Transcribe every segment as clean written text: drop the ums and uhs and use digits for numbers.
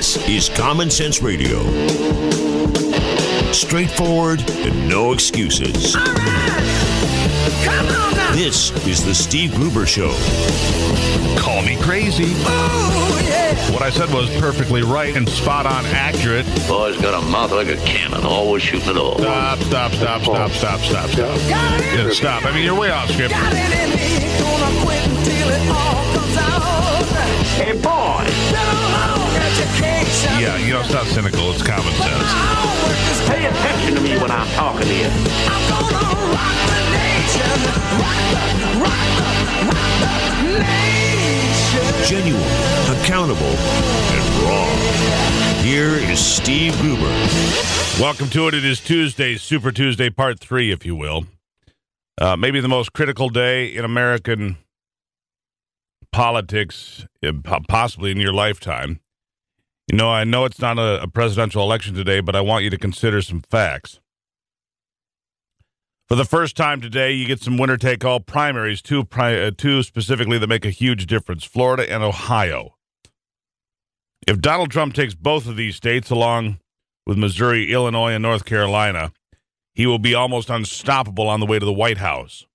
This is Common Sense Radio. Straightforward and no excuses. All right. Come on now. This is the Steve Gruber Show. Call me crazy. Oh, yeah. What I said was perfectly right and spot on accurate. Boy's got a mouth like a cannon, always shooting it all. Stop. Yeah, stop. I mean, you're way off script. Got it in me. Gonna quit until it all comes out. Hey, boy. Been a long education. Yeah, you know, it's not cynical. It's common sense. Pay attention to me when I'm talking to you. I'm gonna rock the nation. Rock the nation. Genuine, accountable, and raw. Here is Steve Gruber. Welcome to it. It is Tuesday, Super Tuesday, Part 3, if you will. Maybe the most critical day in American politics, possibly in your lifetime. You know, I know it's not a presidential election today, but I want you to consider some facts. For the first time today, you get some winner-take-all primaries, two specifically that make a huge difference, Florida and Ohio. If Donald Trump takes both of these states, along with Missouri, Illinois, and North Carolina, he will be almost unstoppable on the way to the White House.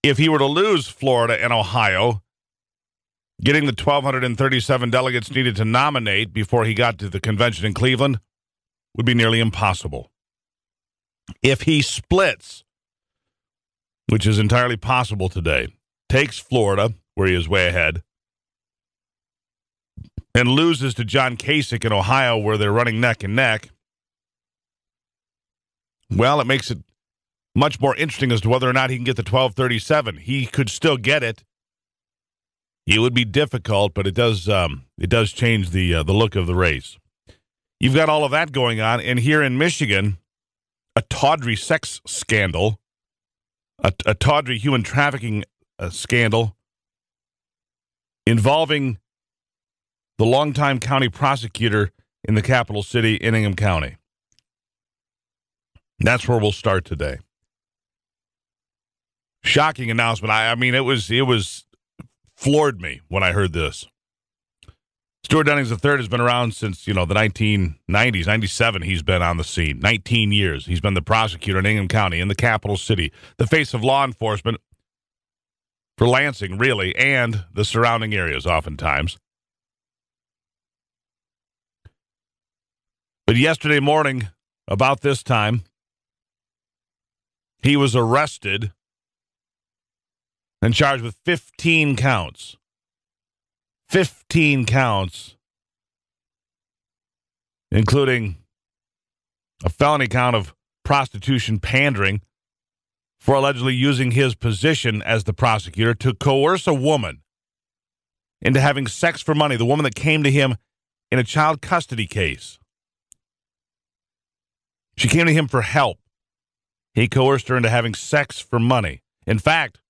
If he were to lose Florida and Ohio, getting the 1,237 delegates needed to nominate before he got to the convention in Cleveland would be nearly impossible. If he splits, which is entirely possible today, takes Florida, where he is way ahead, and loses to John Kasich in Ohio, where they're running neck and neck, well, it makes it much more interesting as to whether or not he can get the 1,237. He could still get it. It would be difficult, but it does change the look of the race. You've got all of that going on, and here in Michigan, a tawdry sex scandal, a tawdry human trafficking scandal involving the longtime county prosecutor in the capital city, in Ingham County. That's where we'll start today. Shocking announcement. I mean, it was floored me when I heard this. Stuart Dennings III has been around since, the 1990s. 97, he's been on the scene. 19 years. He's been the prosecutor in Ingham County, in the capital city, the face of law enforcement for Lansing, really, and the surrounding areas oftentimes. But yesterday morning, about this time, he was arrested and charged with 15 counts. 15 counts, including a felony count of prostitution pandering for allegedly using his position as the prosecutor to coerce a woman into having sex for money, the woman that came to him in a child custody case. She came to him for help. He coerced her into having sex for money. In fact,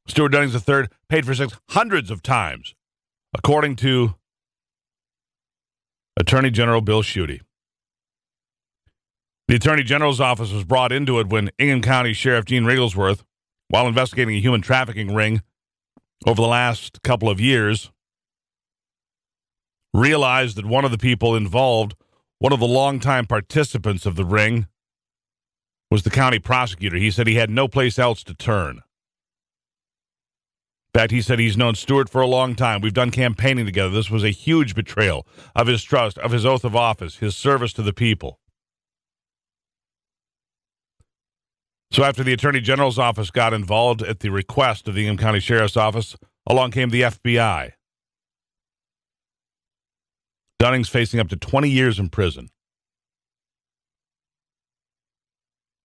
Stuart Dennings III paid for sex hundreds of times, according to Attorney General Bill Schuette. The Attorney General's office was brought into it when Ingham County Sheriff Gene Rigglesworth, while investigating a human trafficking ring over the last couple of years, realized that one of the people involved, one of the longtime participants of the ring, was the county prosecutor. He said he had no place else to turn. In fact, he said he's known Stuart for a long time. We've done campaigning together. This was a huge betrayal of his trust, of his oath of office, his service to the people. So after the Attorney General's office got involved at the request of the Ingham County Sheriff's Office, along came the FBI. Dennings facing up to 20 years in prison.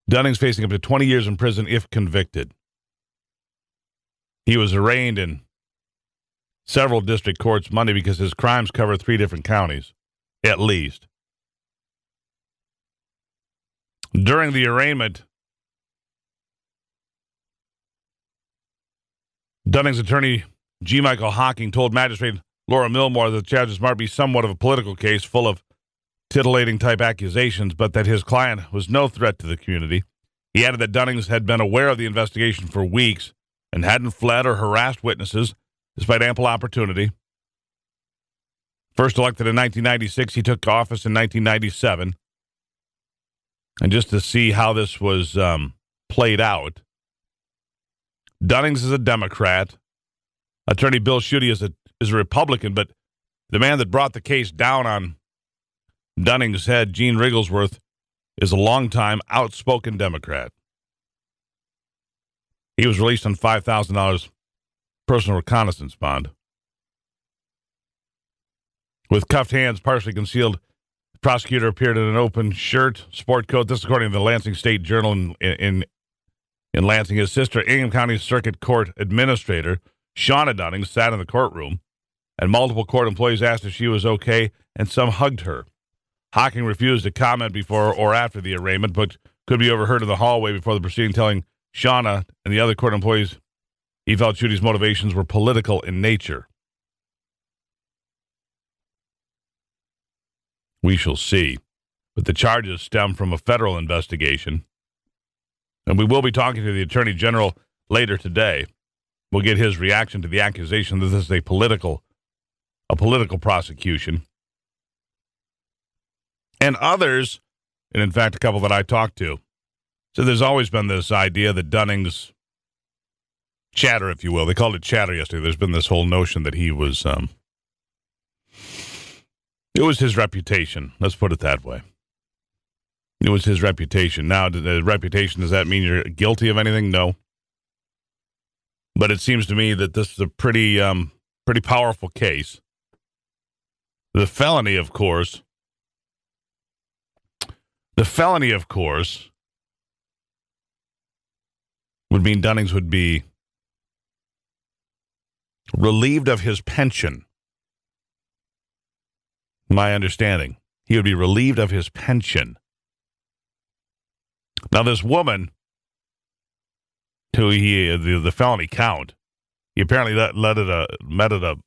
Dennings facing up to 20 years in prison if convicted. He was arraigned in several district courts Monday because his crimes cover 3 different counties, at least. During the arraignment, Dennings' attorney, G. Michael Hocking, told Magistrate Laura Milmore that the charges might be somewhat of a political case full of titillating-type accusations, but that his client was no threat to the community. He added that Dennings had been aware of the investigation for weeks and hadn't fled or harassed witnesses, despite ample opportunity. First elected in 1996, he took office in 1997. And just to see how this was played out, Dunnings is a Democrat. Attorney Bill Schuette is a Republican, but the man that brought the case down on Dunning's head, Gene Rigglesworth, is a longtime outspoken Democrat. He was released on $5,000 personal reconnaissance bond. With cuffed hands partially concealed, the prosecutor appeared in an open shirt, sport coat. This according to the Lansing State Journal in Lansing. His sister, Ingham County Circuit Court Administrator Shauna Dunning, sat in the courtroom, and multiple court employees asked if she was okay, and some hugged her. Hocking refused to comment before or after the arraignment, but could be overheard in the hallway before the proceeding, telling Shauna and the other court employees he felt Schuette's motivations were political in nature. We shall see. But the charges stem from a federal investigation. And we will be talking to the Attorney General later today. We'll get his reaction to the accusation that this is a political prosecution. And others, and in fact a couple that I talked to, so there's always been this idea that Dunning's chatter, if you will, they called it chatter yesterday. There's been this whole notion that he was, it was his reputation. Let's put it that way. It was his reputation. Now, the reputation, does that mean you're guilty of anything? No. But it seems to me that this is a pretty powerful case. The felony, of course, would mean Dunnings would be relieved of his pension. My understanding. He would be relieved of his pension. Now, this woman, who the felony count, he apparently met at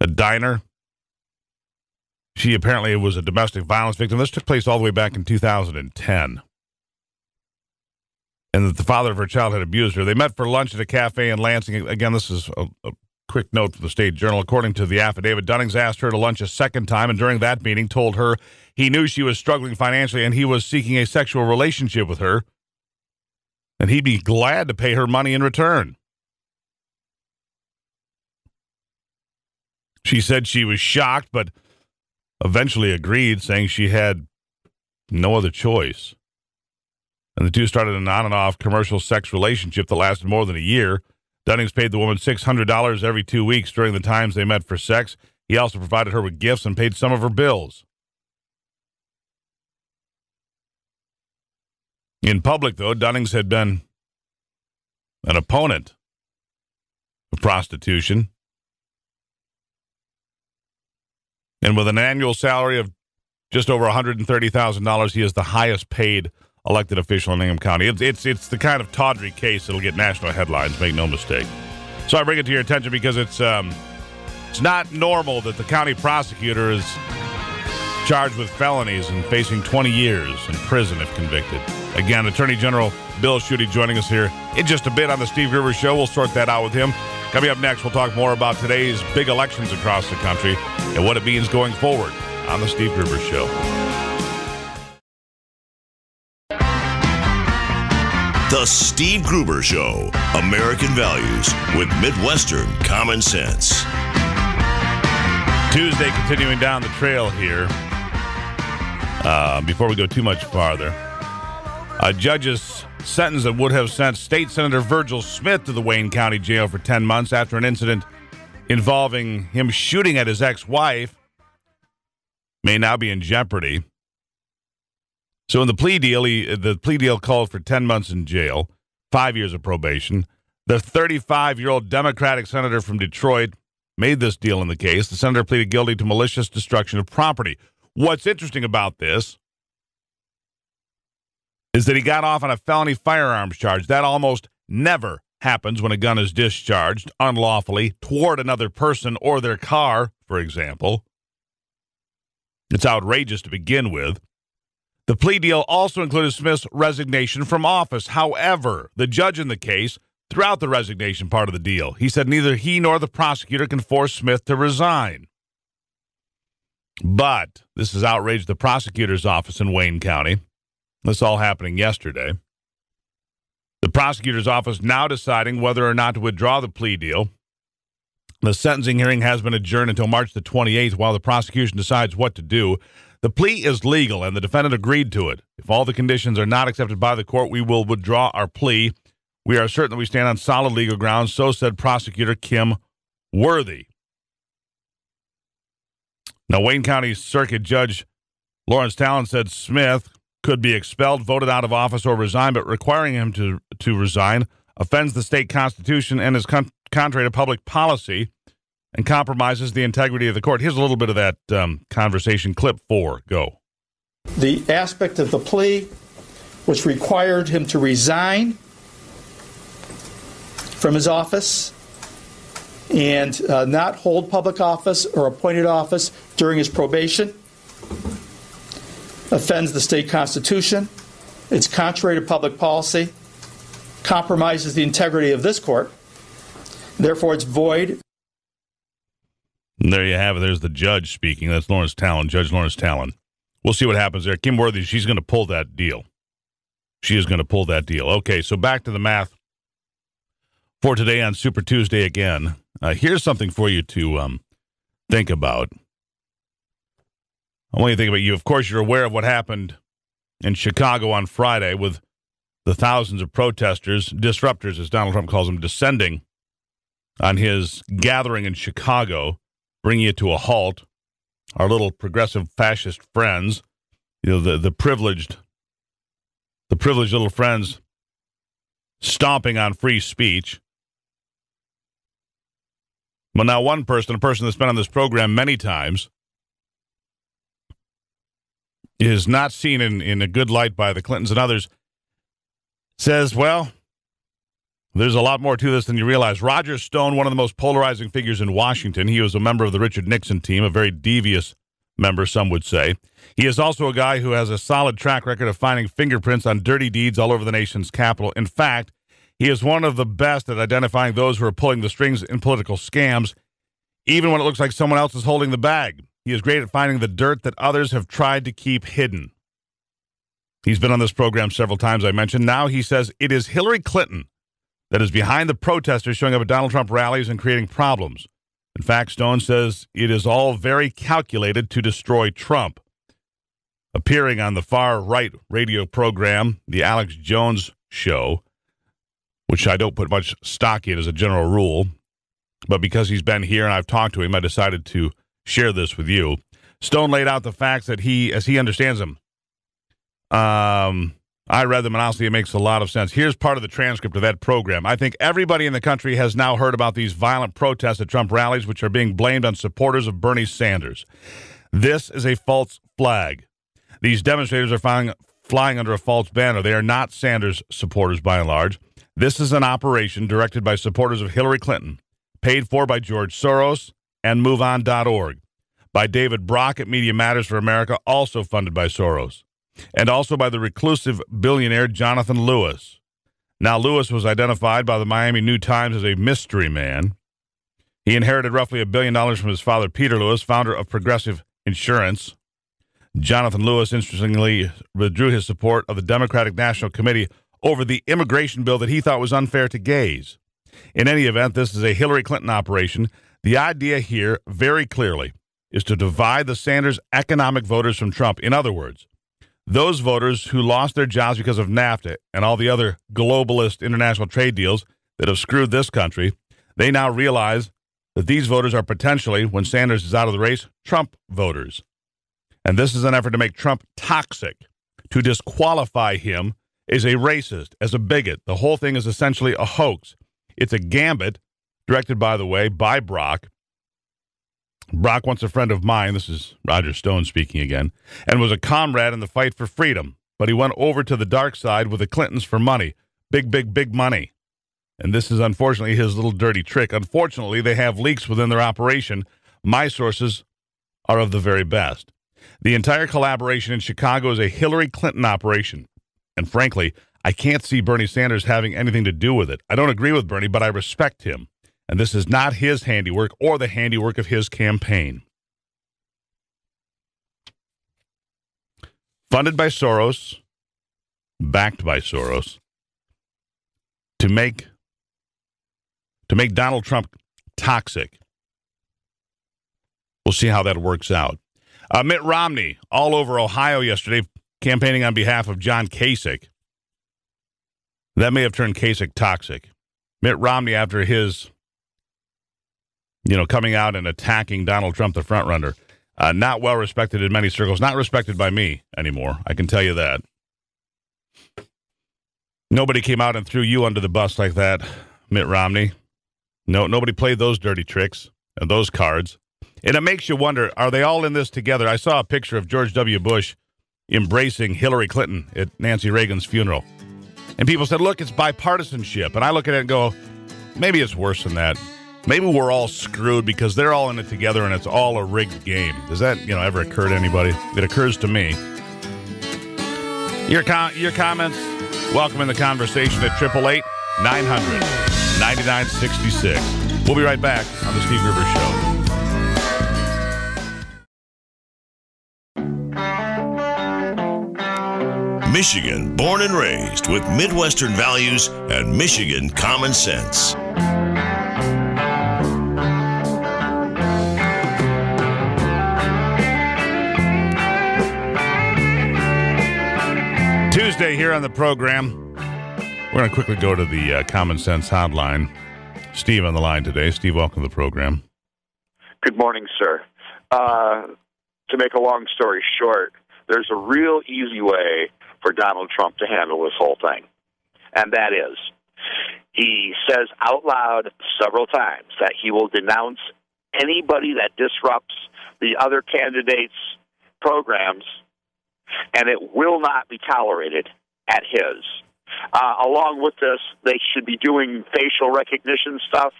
a diner. She apparently was a domestic violence victim. This took place all the way back in 2010. And that the father of her child had abused her. They met for lunch at a cafe in Lansing. Again, this is a quick note from the State Journal. According to the affidavit, Dunnings asked her to lunch a second time, and during that meeting told her he knew she was struggling financially and he was seeking a sexual relationship with her, and he'd be glad to pay her money in return. She said she was shocked, but eventually agreed, saying she had no other choice. And the two started an on and off commercial sex relationship that lasted more than a year. Dunnings paid the woman $600 every 2 weeks during the times they met for sex. He also provided her with gifts and paid some of her bills. In public, though, Dunnings had been an opponent of prostitution. And with an annual salary of just over $130,000, he is the highest paid elected official in Ingham County. It's the kind of tawdry case that'll get national headlines, make no mistake. So I bring it to your attention because it's not normal that the county prosecutor is charged with felonies and facing 20 years in prison if convicted. Again, Attorney General Bill Schuette joining us here in just a bit on the Steve Gruber Show. We'll sort that out with him. Coming up next, we'll talk more about today's big elections across the country and what it means going forward on the Steve Gruber Show. The Steve Gruber Show, American values with Midwestern common sense. Tuesday, continuing down the trail here. Before we go too much farther, a judge's sentence that would have sent State Senator Virgil Smith to the Wayne County Jail for 10 months after an incident involving him shooting at his ex-wife may now be in jeopardy. So in the plea deal called for 10 months in jail, 5 years of probation. The 35-year-old Democratic senator from Detroit made this deal in the case. The senator pleaded guilty to malicious destruction of property. What's interesting about this is that he got off on a felony firearms charge. That almost never happens when a gun is discharged unlawfully toward another person or their car, for example. It's outrageous to begin with. The plea deal also included Smith's resignation from office. However, the judge in the case throughout the resignation part of the deal. He said neither he nor the prosecutor can force Smith to resign. But this has outraged the prosecutor's office in Wayne County. This all happening yesterday. The prosecutor's office now deciding whether or not to withdraw the plea deal. The sentencing hearing has been adjourned until March the 28th while the prosecution decides what to do. The plea is legal, and the defendant agreed to it. If all the conditions are not accepted by the court, we will withdraw our plea. We are certain that we stand on solid legal grounds, so said Prosecutor Kim Worthy. Now, Wayne County Circuit Judge Lawrence Talon said Smith could be expelled, voted out of office, or resign, but requiring him to resign offends the state constitution and is contrary to public policy and compromises the integrity of the court. Here's a little bit of that conversation. Clip 4. Go. The aspect of the plea which required him to resign from his office and not hold public office or appointed office during his probation offends the state constitution. It's contrary to public policy, compromises the integrity of this court. Therefore, it's void. And there you have it. There's the judge speaking. That's Lawrence Talon, Judge Lawrence Talon. We'll see what happens there. Kim Worthy, she's going to pull that deal. She is going to pull that deal. Okay, so back to the math for today on Super Tuesday again. Here's something for you to think about. I want you to think about you. Of course, you're aware of what happened in Chicago on Friday with the thousands of protesters, disruptors, as Donald Trump calls them, descending on his gathering in Chicago, bringing it to a halt. Our little progressive fascist friends, the privileged little friends stomping on free speech. But now one person, a person that's been on this program many times, is not seen in a good light by the Clintons and others, says, well, there's a lot more to this than you realize. Roger Stone, one of the most polarizing figures in Washington. He was a member of the Richard Nixon team, a very devious member, some would say. He is also a guy who has a solid track record of finding fingerprints on dirty deeds all over the nation's capital. In fact, he is one of the best at identifying those who are pulling the strings in political scams, even when it looks like someone else is holding the bag. He is great at finding the dirt that others have tried to keep hidden. He's been on this program several times, I mentioned. Now he says it is Hillary Clinton that is behind the protesters showing up at Donald Trump rallies and creating problems. In fact, Stone says it is all very calculated to destroy Trump. Appearing on the far-right radio program, The Alex Jones Show, which I don't put much stock in as a general rule, but because he's been here and I've talked to him, I decided to share this with you. Stone laid out the facts that he, as he understands them. I read them, and honestly, it makes a lot of sense. Here's part of the transcript of that program. I think everybody in the country has now heard about these violent protests at Trump rallies, which are being blamed on supporters of Bernie Sanders. This is a false flag. These demonstrators are flying under a false banner. They are not Sanders supporters, by and large. This is an operation directed by supporters of Hillary Clinton, paid for by George Soros and MoveOn.org, by David Brock at Media Matters for America, also funded by Soros, and also by the reclusive billionaire Jonathan Lewis. Now, Lewis was identified by the Miami New Times as a mystery man. He inherited roughly $1 billion from his father, Peter Lewis, founder of Progressive Insurance. Jonathan Lewis, interestingly, withdrew his support of the Democratic National Committee over the immigration bill that he thought was unfair to gays. In any event, this is a Hillary Clinton operation. The idea here, very clearly, is to divide the Sanders economic voters from Trump. In other words, those voters who lost their jobs because of NAFTA and all the other globalist international trade deals that have screwed this country, they now realize that these voters are potentially, when Sanders is out of the race, Trump voters. And this is an effort to make Trump toxic, to disqualify him as a racist, as a bigot. The whole thing is essentially a hoax. It's a gambit, directed, by the way, by Brock. Brock, once a friend of mine, this is Roger Stone speaking again, and was a comrade in the fight for freedom. But he went over to the dark side with the Clintons for money. Big, big, big money. And this is unfortunately his little dirty trick. Unfortunately, they have leaks within their operation. My sources are of the very best. The entire collaboration in Chicago is a Hillary Clinton operation. And frankly, I can't see Bernie Sanders having anything to do with it. I don't agree with Bernie, but I respect him. And this is not his handiwork or the handiwork of his campaign. Funded by Soros, backed by Soros, to make Donald Trump toxic. We'll see how that works out. Mitt Romney, all over Ohio yesterday, campaigning on behalf of John Kasich. That may have turned Kasich toxic. Mitt Romney, after his, coming out and attacking Donald Trump, the frontrunner, not well respected in many circles, not respected by me anymore. I can tell you that. Nobody came out and threw you under the bus like that, Mitt Romney. No, nobody played those dirty tricks and those cards. And it makes you wonder, are they all in this together? I saw a picture of George W. Bush embracing Hillary Clinton at Nancy Reagan's funeral. And people said, look, it's bipartisanship. And I look at it and go, maybe it's worse than that. Maybe we're all screwed because they're all in it together and it's all a rigged game. Does that, ever occur to anybody? It occurs to me. Your comments, welcome in the conversation at 888-900-9966. We'll be right back on the Steve Gruber Show. Michigan, born and raised with Midwestern values and Michigan common sense. Tuesday here on the program. We're going to quickly go to the Common Sense Hotline. Steve on the line today. Steve, welcome to the program. Good morning, sir. To make a long story short, there's a real easy way for Donald Trump to handle this whole thing. And that is, he says out loud several times that he will denounce anybody that disrupts the other candidates' programs, and it will not be tolerated at his. Along with this, they should be doing facial recognition stuff.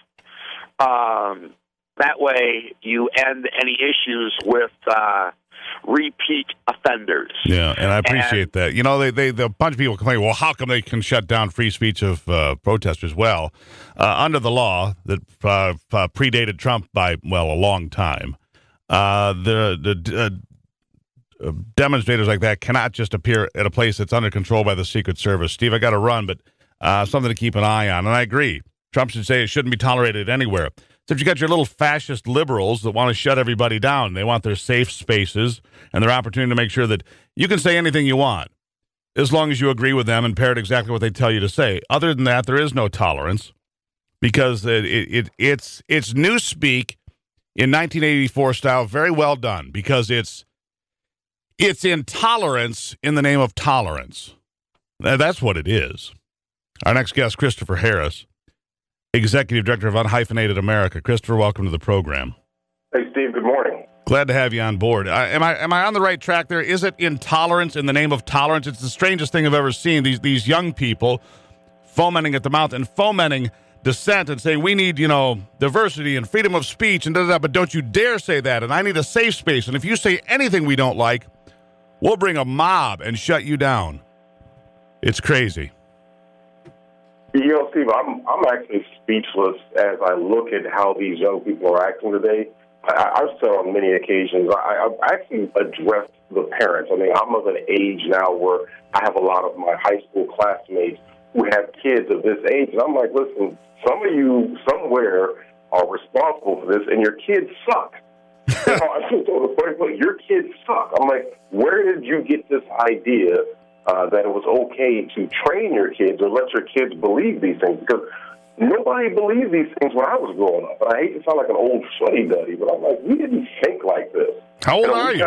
That way you end any issues with repeat offenders. Yeah, and I appreciate that. A bunch of people complain, well, how come they can shut down free speech of protesters? Well, under the law that predated Trump by, a long time, the demonstrators like that cannot just appear at a place that's under control by the Secret Service. Steve, I got to run, but something to keep an eye on. And I agree. Trump should say it shouldn't be tolerated anywhere. Except you got your little fascist liberals that want to shut everybody down. They want their safe spaces and their opportunity to make sure that you can say anything you want as long as you agree with them and parrot exactly what they tell you to say. Other than that, there is no tolerance because it's newspeak in 1984 style, very well done, because it's intolerance in the name of tolerance. That's what it is. Our next guest, Christopher Harris, Executive Director of Unhyphenated America. Christopher, welcome to the program. Hey, Steve, good morning. Glad to have you on board. Am I on the right track there? Is it intolerance in the name of tolerance? It's the strangest thing I've ever seen. These young people fomenting at the mouth and fomenting dissent and saying we need, diversity and freedom of speech and da-da-da, but don't you dare say that. And I need a safe space. And if you say anything we don't like, we'll bring a mob and shut you down. It's crazy. Steve, I'm actually speechless as I look at how these young people are acting today. I've said on many occasions, I've actually addressed the parents. I'm of an age now where I have a lot of my high school classmates who have kids of this age. And I'm like, listen, some of you somewhere are responsible for this, and your kids suck. I just told the point, look, your kids suck. I'm like, where did you get this idea that it was okay to train your kids or let your kids believe these things? Because nobody believed these things when I was growing up. And I hate to sound like an old fuddy-duddy, but I'm like, we didn't think like this. How old are you?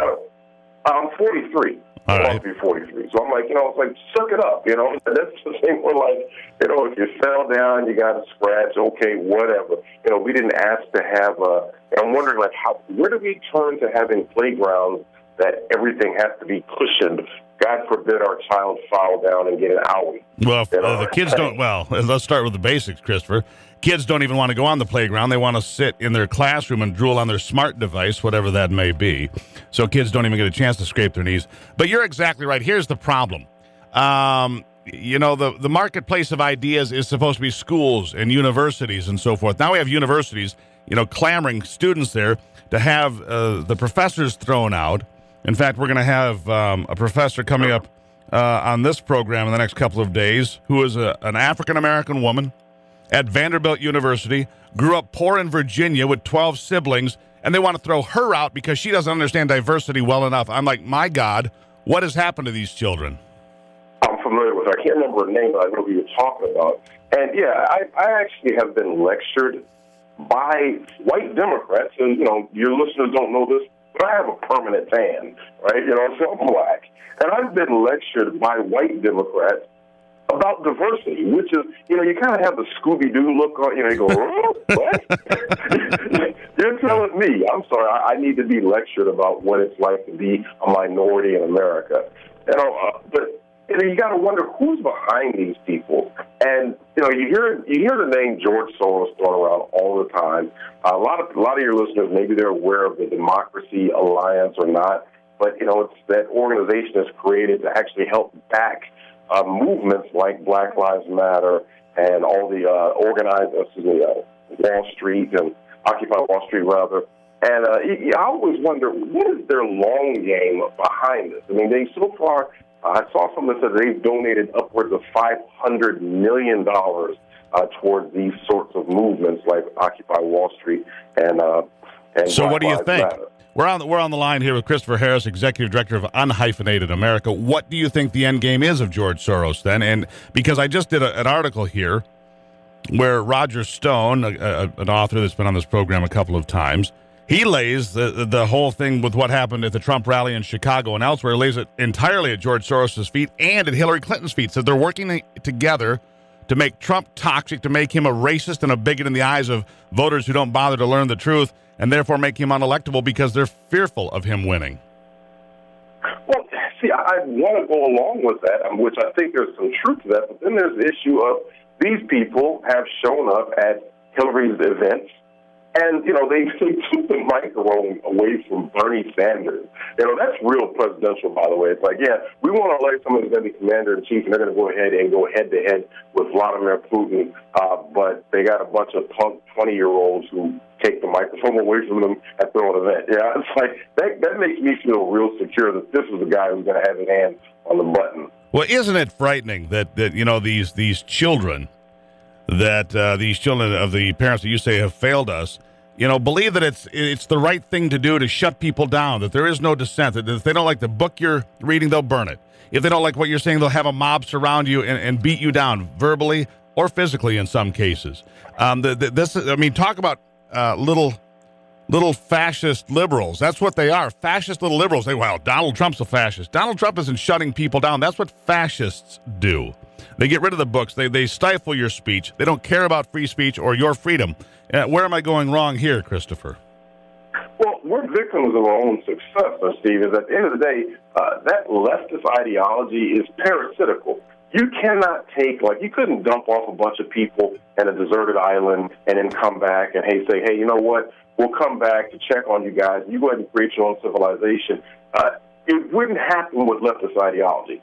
I'm 43. All right. I'll be 43. So I'm like, it's like, suck it up, That's the thing where, like, if you fell down, you got a scratch, okay, whatever. We didn't ask to have I'm wondering, like, where do we turn to having playgrounds that everything has to be cushioned? God forbid our child fall down and get an owie. Well, the kids don't. Well, let's start with the basics, Christopher. Kids don't even want to go on the playground. They want to sit in their classroom and drool on their smart device, whatever that may be. So kids don't even get a chance to scrape their knees. But you're exactly right. Here's the problem. the marketplace of ideas is supposed to be schools and universities and so forth. Now we have universities, clamoring students there to have the professors thrown out. In fact, we're going to have a professor coming up on this program in the next couple of days who is an African-American woman at Vanderbilt University, grew up poor in Virginia with 12 siblings, and they want to throw her out because she doesn't understand diversity well enough. I'm like, my God, what has happened to these children? I'm familiar with her. I can't remember her name, but I know who you're talking about. And, yeah, I actually have been lectured by white Democrats, and, your listeners don't know this, but I have a permanent tan, right? So I'm black. And I've been lectured by white Democrats about diversity, which is, you kind of have the Scooby-Doo look on, you go, oh, what? You're telling me, I'm sorry, I need to be lectured about what it's like to be a minority in America. But you got to wonder who's behind these people. And, you hear the name George Soros thrown around all the time. A lot of your listeners, maybe they're aware of the Democracy Alliance or not, but, it's that organization that's created to actually help back movements like Black Lives Matter and all the Wall Street and Occupy Wall Street, rather. And I always wonder, what is their long game behind this? I mean, so far, I saw something that said they've donated upwards of $500 million towards these sorts of movements like Occupy Wall Street and so Black what do you Lives think? Matter. We're on the line here with Christopher Harris, Executive Director of Unhyphenated America. What do you think the end game is of George Soros then? And because I just did an article here where Roger Stone, an author that's been on this program a couple of times, he lays the whole thing with what happened at the Trump rally in Chicago and elsewhere, lays it entirely at George Soros' feet and at Hillary Clinton's feet. So they're working together to make Trump toxic, to make him a racist and a bigot in the eyes of voters who don't bother to learn the truth, and therefore make him unelectable because they're fearful of him winning. Well, see, I want to go along with that, which I think there's some truth to that, but then there's the issue of these people have shown up at Hillary's events, and, they took the microphone away from Bernie Sanders. That's real presidential, by the way. It's like, yeah, we want to elect someone who's going to be commander-in-chief, and they're going to go ahead and go head-to-head with Vladimir Putin, but they got a bunch of punk 20-year-olds who take the microphone away from them at their own event. Yeah, it's like, that makes me feel real secure that this is the guy who's going to have his hand on the button. Well, isn't it frightening that these children, these children of the parents that you say have failed us, believe that it's the right thing to do to shut people down, that there is no dissent, that if they don't like the book you're reading, they'll burn it. If they don't like what you're saying, they'll have a mob surround you and beat you down verbally or physically in some cases. Talk about little fascist liberals. That's what they are, fascist little liberals. Donald Trump's a fascist. Donald Trump isn't shutting people down. That's what fascists do. They get rid of the books. They stifle your speech. They don't care about free speech or your freedom. Where am I going wrong here, Christopher? Well, we're victims of our own success, Steve. Is at the end of the day, that leftist ideology is parasitical. You cannot you couldn't dump off a bunch of people at a deserted island and then come back and say, hey, you know what? We'll come back to check on you guys. You go ahead and create your own civilization. It wouldn't happen with leftist ideology.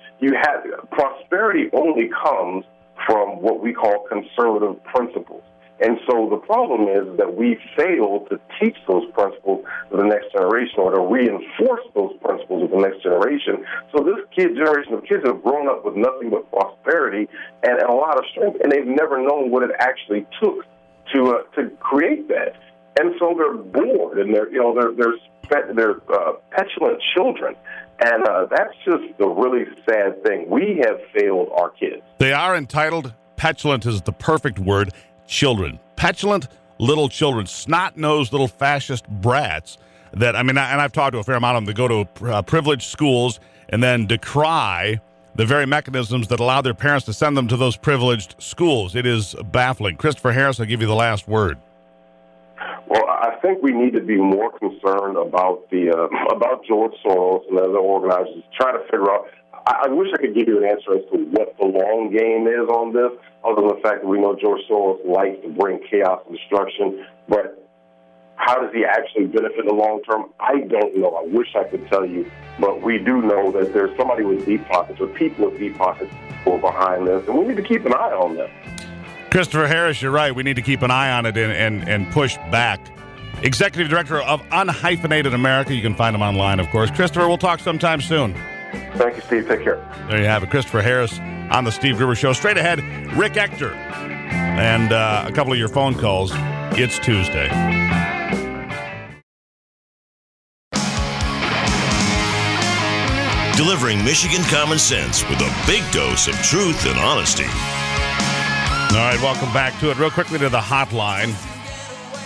Prosperity only comes from what we call conservative principles. And so the problem is that we fail to teach those principles to the next generation or to reinforce those principles with the next generation. So this generation of kids have grown up with nothing but prosperity and a lot of strength, and they've never known what it actually took to create that. And so they're bored, and they're petulant children. And that's just the really sad thing. We have failed our kids. They are entitled. Petulant is the perfect word. Children, petulant little children, snot-nosed little fascist brats that, and I've talked to a fair amount of them that go to privileged schools and then decry the very mechanisms that allow their parents to send them to those privileged schools. It is baffling. Christopher Harris, I'll give you the last word. Well, I think we need to be more concerned about about George Soros and other organizers, try to figure out. I wish I could give you an answer as to what the long game is on this, other than the fact that we know George Soros likes to bring chaos and destruction. But How does he actually benefit in the long term? I don't know. I wish I could tell you. But we do know that there's somebody with deep pockets or people with deep pockets who are behind this, and we need to keep an eye on them. Christopher Harris, you're right. We need to keep an eye on it and push back. Executive Director of Unhyphenated America. You can find him online, of course. Christopher, we'll talk sometime soon. Thank you, Steve. Take care. There you have it. Christopher Harris on the Steve Gruber Show. Straight ahead, Rick Ector. And a couple of your phone calls. It's Tuesday. Delivering Michigan common sense with a big dose of truth and honesty. All right, welcome back to it. Real quickly to the hotline.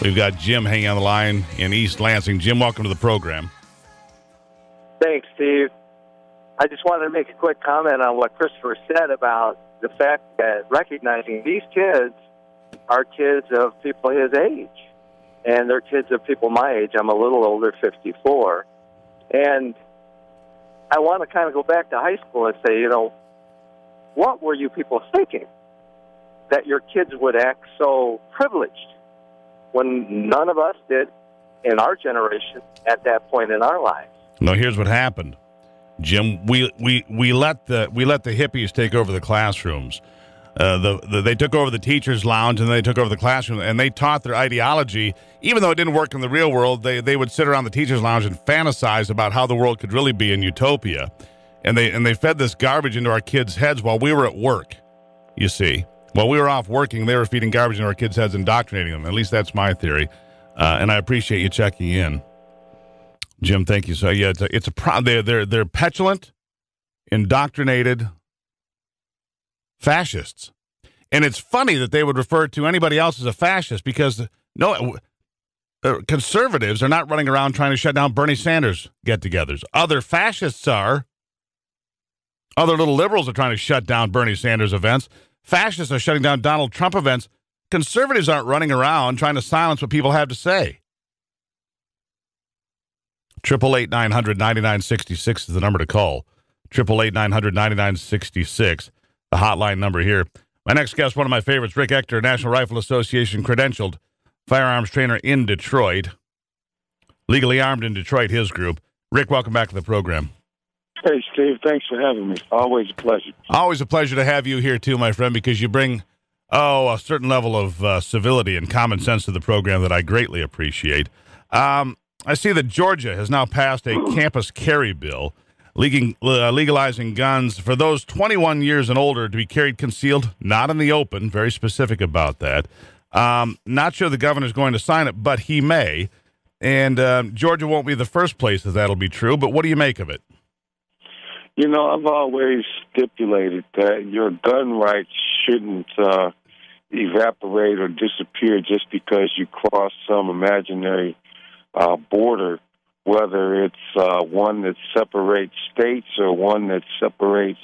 We've got Jim hanging on the line in East Lansing. Jim, welcome to the program. Thanks, Steve. I just wanted to make a quick comment on what Christopher said about the fact that recognizing these kids are kids of people his age, and they're kids of people my age. I'm a little older, 54. And I want to kind of go back to high school and say, what were you people thinking that your kids would act so privileged when none of us did in our generation at that point in our lives? No, here's what happened, Jim. We let the hippies take over the classrooms. They took over the teachers' lounge, and they took over the classroom, and they taught their ideology. Even though it didn't work in the real world, they would sit around the teachers' lounge and fantasize about how the world could really be in utopia. And they fed this garbage into our kids' heads while we were at work, you see. While we were off working, they were feeding garbage into our kids' heads, indoctrinating them. At least that's my theory. And I appreciate you checking in. Jim, thank you. So, yeah, it's a problem. They're petulant, indoctrinated fascists. And it's funny that they would refer to anybody else as a fascist because conservatives are not running around trying to shut down Bernie Sanders get-togethers. Other fascists are. Other little liberals are trying to shut down Bernie Sanders events. Fascists are shutting down Donald Trump events. Conservatives aren't running around trying to silence what people have to say. 888-900-9966 is the number to call. 888-900-9966, the hotline number here. My next guest, one of my favorites, Rick Ector, National Rifle Association credentialed firearms trainer in Detroit. Legally Armed in Detroit, his group. Rick, welcome back to the program. Hey, Steve, thanks for having me. Always a pleasure. Always a pleasure to have you here, too, my friend, because you bring, a certain level of civility and common sense to the program that I greatly appreciate. I see that Georgia has now passed a campus carry bill legalizing guns for those 21 years and older to be carried concealed, not in the open. Very specific about that. Not sure the governor's going to sign it, but he may. And Georgia won't be the first place that that'll be true. But what do you make of it? I've always stipulated that your gun rights shouldn't evaporate or disappear just because you cross some imaginary border, whether it's one that separates states or one that separates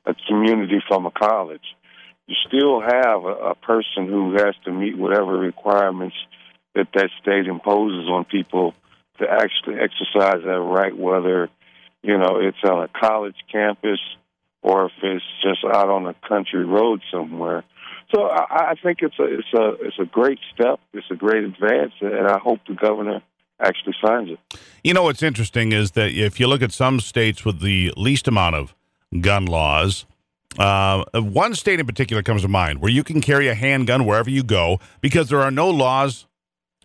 a community from a college. You still have a person who has to meet whatever requirements that state imposes on people to actually exercise that right, whether it's on a college campus or if it's just out on a country road somewhere. So I think it's a great step. It's a great advance, and I hope the governor actually signs it. What's interesting is that if you look at some states with the least amount of gun laws, one state in particular comes to mind where you can carry a handgun wherever you go because there are no laws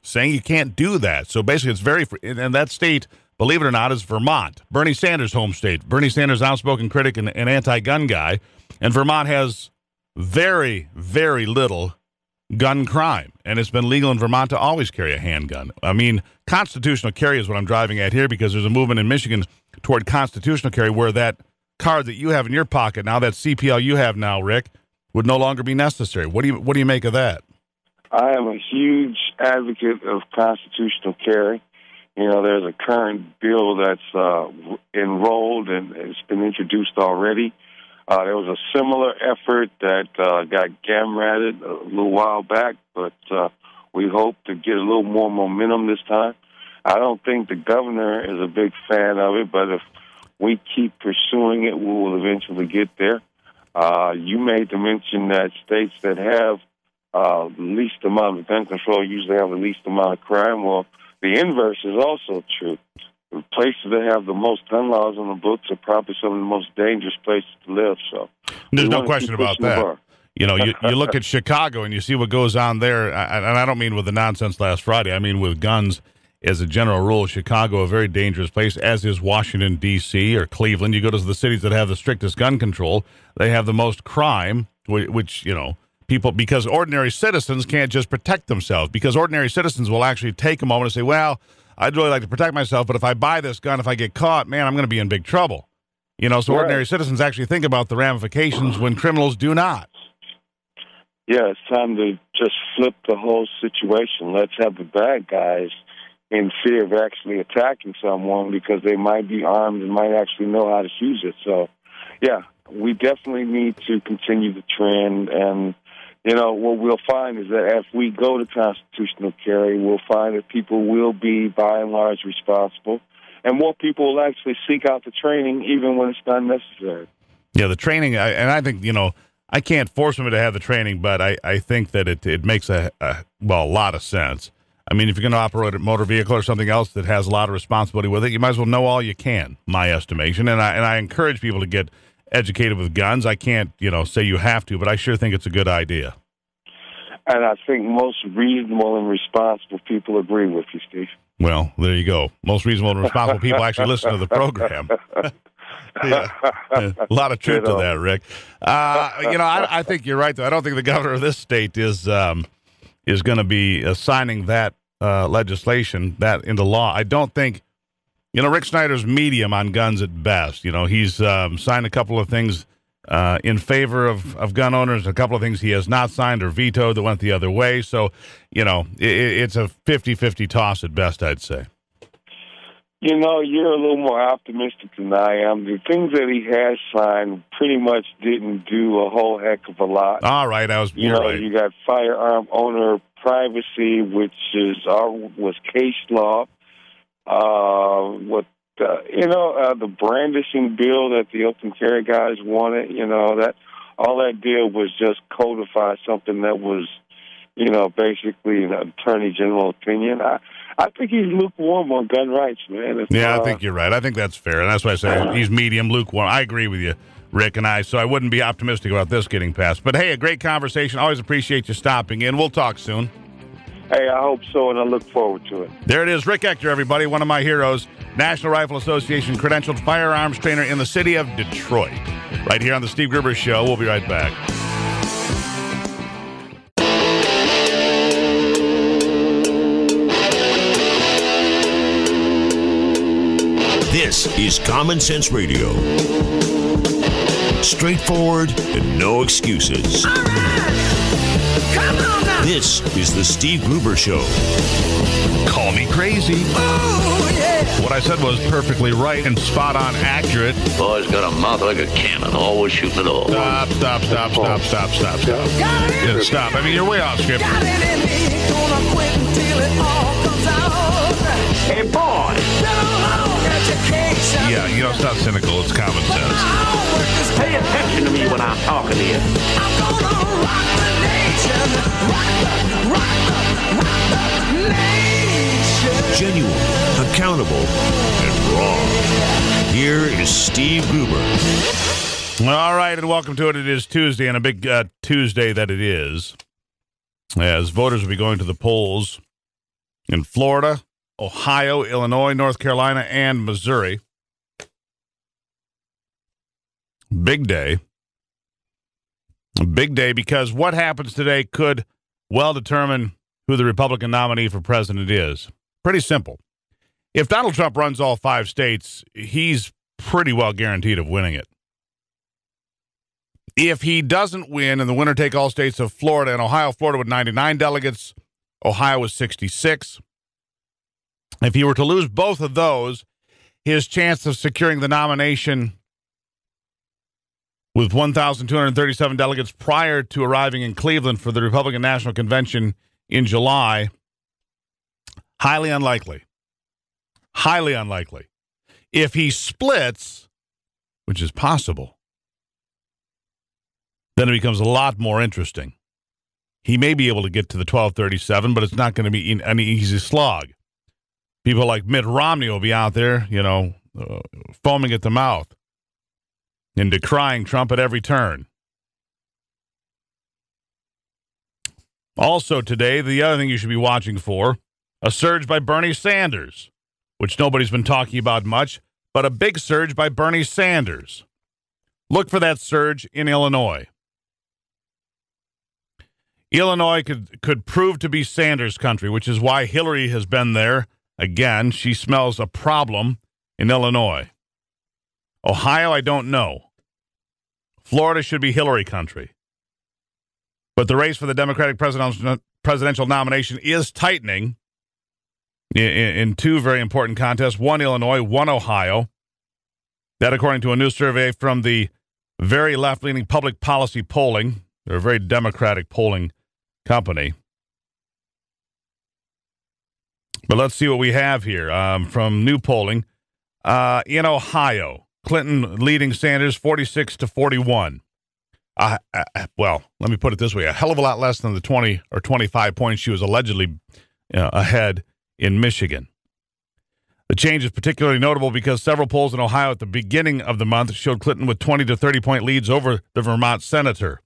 saying you can't do that. So basically it's very free. And that state, believe it or not, is Vermont, Bernie Sanders' home state. Bernie Sanders, outspoken critic and anti-gun guy. And Vermont has very, very little gun crime. And it's been legal in Vermont to always carry a handgun. I mean, constitutional carry is what I'm driving at here because there's a movement in Michigan toward constitutional carry where that card that you have in your pocket now, that CPL you have now, Rick, would no longer be necessary. What do you make of that? I am a huge advocate of constitutional carry. There's a current bill that's enrolled and it's been introduced already. There was a similar effort that got gamratted a little while back, but we hope to get a little more momentum this time. I don't think the governor is a big fan of it, but if we keep pursuing it, we will eventually get there. You made the mention that states that have the least amount of gun control usually have the least amount of crime. Well, the inverse is also true. The places that have the most gun laws on the books are probably some of the most dangerous places to live. So there's no question about that. You know, you look at Chicago and you see what goes on there, and I don't mean with the nonsense last Friday. I mean with guns as a general rule. Chicago, a very dangerous place, as is Washington, D.C. or Cleveland. You go to the cities that have the strictest gun control, they have the most crime, which, you know, people, because ordinary citizens can't just protect themselves, because ordinary citizens will actually take a moment and say, well, I'd really like to protect myself, but if I buy this gun, if I get caught, man, I'm going to be in big trouble. You know, so ordinary citizens actually think about the ramifications when criminals do not. Yeah, it's time to just flip the whole situation. Let's have the bad guys in fear of actually attacking someone because they might be armed and might actually know how to use it. So, yeah, we definitely need to continue the trend. And, you know, what we'll find is that if we go to constitutional carry, we'll find that people will be, by and large, responsible. And more people will actually seek out the training even when it's not necessary. Yeah, the training, and I think, you know, I can't force them to have the training, but I think that it makes a lot of sense. I mean, if you're going to operate a motor vehicle or something else that has a lot of responsibility with it, you might as well know all you can, my estimation. And I encourage people to get educated with guns. I can't, you know, say you have to, but I sure think it's a good idea. And I think most reasonable and responsible people agree with you, Steve. Well, there you go. Most reasonable and responsible people actually listen to the program. Yeah. A lot of truth to that, Rick. You know, I think you're right, though. I don't think the governor of this state is going to be signing that legislation, that into law. I don't think, you know, Rick Snyder's medium on guns at best. You know, he's signed a couple of things in favor of gun owners, a couple of things he has not signed or vetoed that went the other way. So, you know, it's a 50-50 toss at best, I'd say. You know, you're a little more optimistic than I am. The things that he has signed pretty much didn't do a whole heck of a lot. All right, right. You got firearm owner privacy, which was case law. The brandishing bill that the open carry guys wanted, you know, that all that did was just codify something that was, you know, basically an attorney general opinion. I think he's lukewarm on gun rights, man. I think you're right. I think that's fair, and that's why I say he's medium lukewarm. I agree with you, Rick, so I wouldn't be optimistic about this getting passed. But, hey, a great conversation. Always appreciate you stopping in. We'll talk soon. Hey, I hope so, and I look forward to it. There it is. Rick Ector, everybody, one of my heroes, National Rifle Association credentialed firearms trainer in the city of Detroit. Right here on the Steve Gruber Show. We'll be right back. This is Common Sense Radio. Straightforward and no excuses. All right. Come on now. This is the Steve Gruber Show. Call me crazy. Oh, yeah. What I said was perfectly right and spot on accurate. Boy's got a mouth like a cannon, always shooting it all. Stop. Got it. Yeah, stop. I mean, you're way off script. Got it in me. Gonna quit until it all comes out. Hey, boy! Been a long education. Yeah, you know, it's not cynical. It's common sense. Pay attention to me when I'm talking to you. I'm gonna rock the nation. Rock the nation. Genuine, accountable, and raw. Here is Steve Gruber. All right, and welcome to it. It is Tuesday, and a big Tuesday that it is, as voters will be going to the polls in Florida, Ohio, Illinois, North Carolina, and Missouri. Big day. A big day because what happens today could well determine who the Republican nominee for president is. Pretty simple. If Donald Trump runs all 5 states, he's pretty well guaranteed of winning it. If he doesn't win in the winner-take-all states of Florida and Ohio, Florida with 99 delegates, Ohio with 66. If he were to lose both of those, his chance of securing the nomination with 1,237 delegates prior to arriving in Cleveland for the Republican National Convention in July, highly unlikely. Highly unlikely. If he splits, which is possible, then it becomes a lot more interesting. he may be able to get to the 1237, but it's not going to be an easy slog. People like Mitt Romney will be out there, foaming at the mouth and decrying Trump at every turn. Also today, the other thing you should be watching for, a surge by Bernie Sanders, which nobody's been talking about much, but a big surge by Bernie Sanders. Look for that surge in Illinois. Illinois could prove to be Sanders country, which is why Hillary has been there. Again, she smells a problem in Illinois. Ohio, I don't know. Florida should be Hillary country. But the race for the Democratic presidential nomination is tightening in two very important contests, one Illinois, one Ohio. That according to a new survey from the very left-leaning Public Policy Polling. They're a very Democratic polling company. But let's see what we have here from new polling. In Ohio, Clinton leading Sanders 46-41. Well, let me put it this way. A hell of a lot less than the 20 or 25 points she was allegedly ahead in Michigan. The change is particularly notable because several polls in Ohio at the beginning of the month showed Clinton with 20 to 30-point leads over the Vermont senator.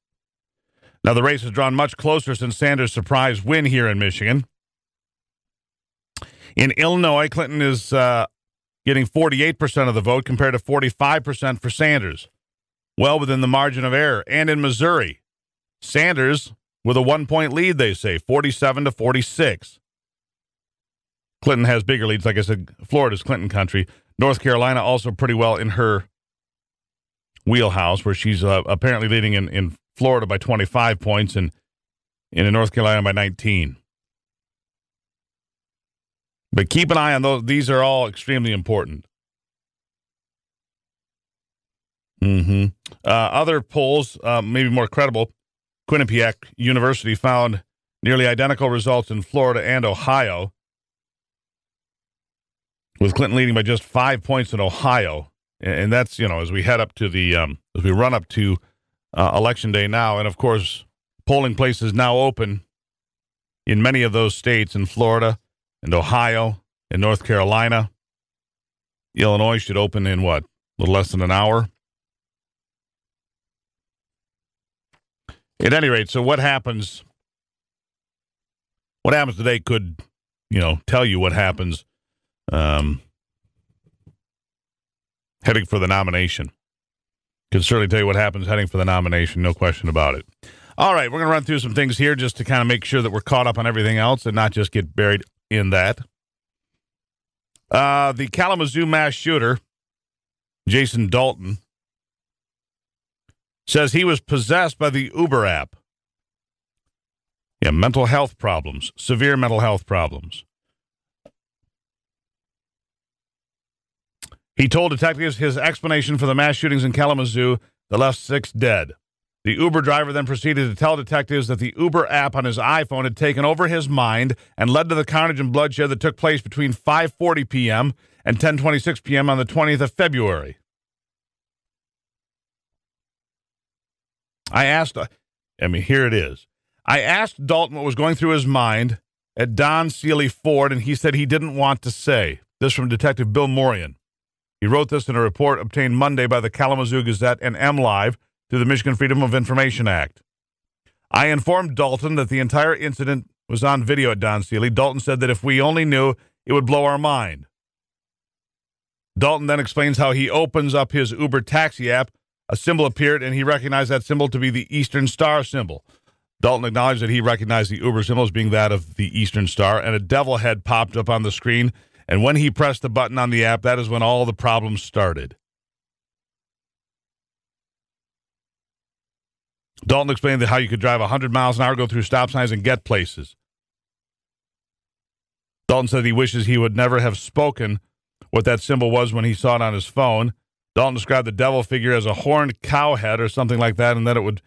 Now, the race has drawn much closer since Sanders' surprise win here in Michigan. In Illinois, Clinton is getting 48% of the vote compared to 45% for Sanders, well within the margin of error. And in Missouri, Sanders with a 1-point lead, they say, 47-46. Clinton has bigger leads. Like I said, Florida's Clinton country. North Carolina also pretty well in her wheelhouse, where she's apparently leading in Florida by 25 points and in North Carolina by 19. But keep an eye on those. These are all extremely important. Other polls, maybe more credible, Quinnipiac University found nearly identical results in Florida and Ohio, with Clinton leading by just 5 points in Ohio. And that's, as we head up to as we run up to Election Day now. And, of course, polling places now open in many of those states, in Florida and Ohio and North Carolina. Illinois should open in, a little less than an hour? At any rate, so what happens today could, tell you what happens heading for the nomination. Can certainly tell you what happens heading for the nomination, no question about it. All right, we're going to run through some things here just to kind of make sure that we're caught up on everything else and not just get buried in that. The Kalamazoo mass shooter, Jason Dalton, says he was possessed by the Uber app. Yeah, mental health problems, severe mental health problems. He told detectives his explanation for the mass shootings in Kalamazoo that left 6 dead. The Uber driver then proceeded to tell detectives that the Uber app on his iPhone had taken over his mind and led to the carnage and bloodshed that took place between 5:40 p.m. and 10:26 p.m. on the 20th of February. Here it is. I asked Dalton what was going through his mind at Don Seeley Ford, and he said he didn't want to say. This from Detective Bill Morian. He wrote this in a report obtained Monday by the Kalamazoo Gazette and MLive through the Michigan Freedom of Information Act. I informed Dalton that the entire incident was on video at Don Seeley. Dalton said that if we only knew, it would blow our mind. Dalton then explains how he opens up his Uber taxi app. A symbol appeared, and he recognized that symbol to be the Eastern Star symbol. Dalton acknowledged that he recognized the Uber symbol as being that of the Eastern Star, and a devil head popped up on the screen. And when he pressed the button on the app, that is when all the problems started. Dalton explained that how you could drive 100 miles an hour, go through stop signs, and get places. Dalton said he wishes he would never have spoken what that symbol was when he saw it on his phone. Dalton described the devil figure as a horned cow head or something like that, and that it would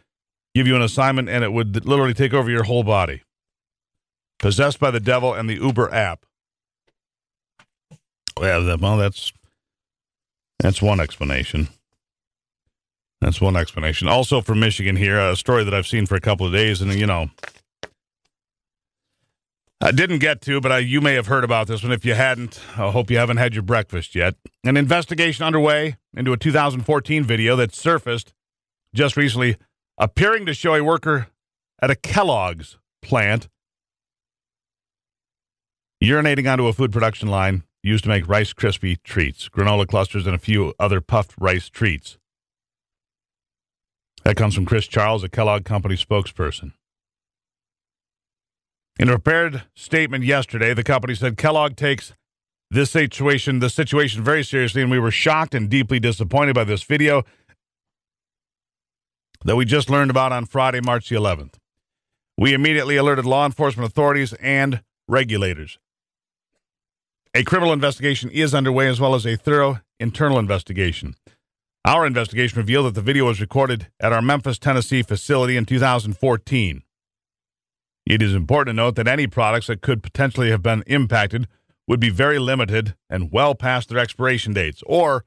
give you an assignment and it would literally take over your whole body. Possessed by the devil and the Uber app. Well, that's one explanation. That's one explanation. Also from Michigan here, a story that I've seen for a couple of days, and, I didn't get to, but you may have heard about this one. If you hadn't, I hope you haven't had your breakfast yet. An investigation underway into a 2014 video that surfaced just recently, appearing to show a worker at a Kellogg's plant urinating onto a food production line used to make Rice Krispie treats, granola clusters, and a few other puffed rice treats. That comes from Chris Charles, a Kellogg Company spokesperson. In a prepared statement yesterday, the company said Kellogg takes this situation very seriously, and we were shocked and deeply disappointed by this video that we just learned about on Friday, March the 11th. We immediately alerted law enforcement authorities and regulators. A criminal investigation is underway, as well as a thorough internal investigation. Our investigation revealed that the video was recorded at our Memphis, Tennessee facility in 2014. It is important to note that any products that could potentially have been impacted would be very limited and well past their expiration dates or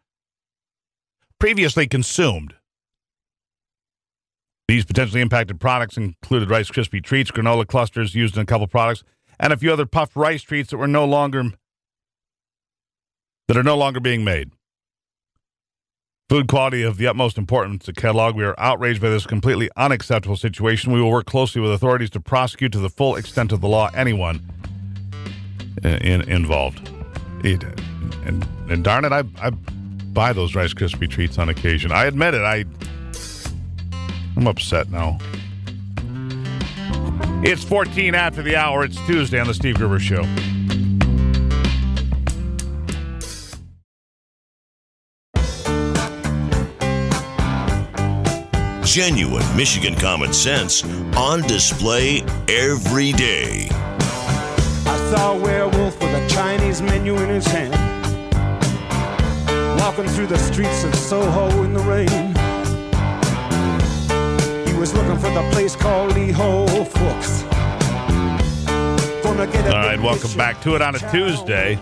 previously consumed. These potentially impacted products included Rice Krispie treats, granola clusters used in a couple products, and a few other puffed rice treats that are no longer being made. Food quality of the utmost importance to Kellogg. We are outraged by this completely unacceptable situation. We will work closely with authorities to prosecute to the full extent of the law anyone involved. And darn it, I buy those Rice Krispie treats on occasion. I admit it. I'm upset now. It's 14 after the hour. It's Tuesday on the Steve Gruber Show. Genuine Michigan common sense on display every day. I saw a werewolf with a Chinese menu in his hand, walking through the streets of Soho in the rain. He was looking for the place called Lee Ho Fooks. All right, welcome back to it on a Tuesday.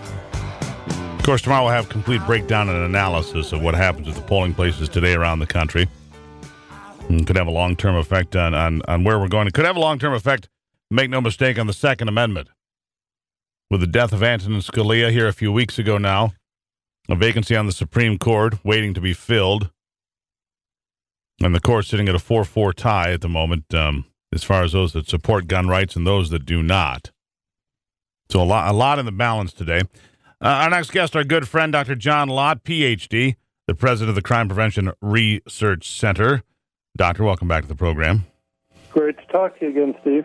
Of course, tomorrow we'll have complete breakdown and analysis of what happens at the polling places today around the country. It could have a long-term effect on where we're going. It could have a long-term effect, make no mistake, on the Second Amendment. With the death of Antonin Scalia here a few weeks ago now, a vacancy on the Supreme Court waiting to be filled, and the court sitting at a 4-4 tie at the moment as far as those that support gun rights and those that do not. So a lot in the balance today. Our next guest, our good friend, Dr. John Lott, Ph.D., the president of the Crime Prevention Research Center. Doctor, welcome back to the program. Great to talk to you again, Steve.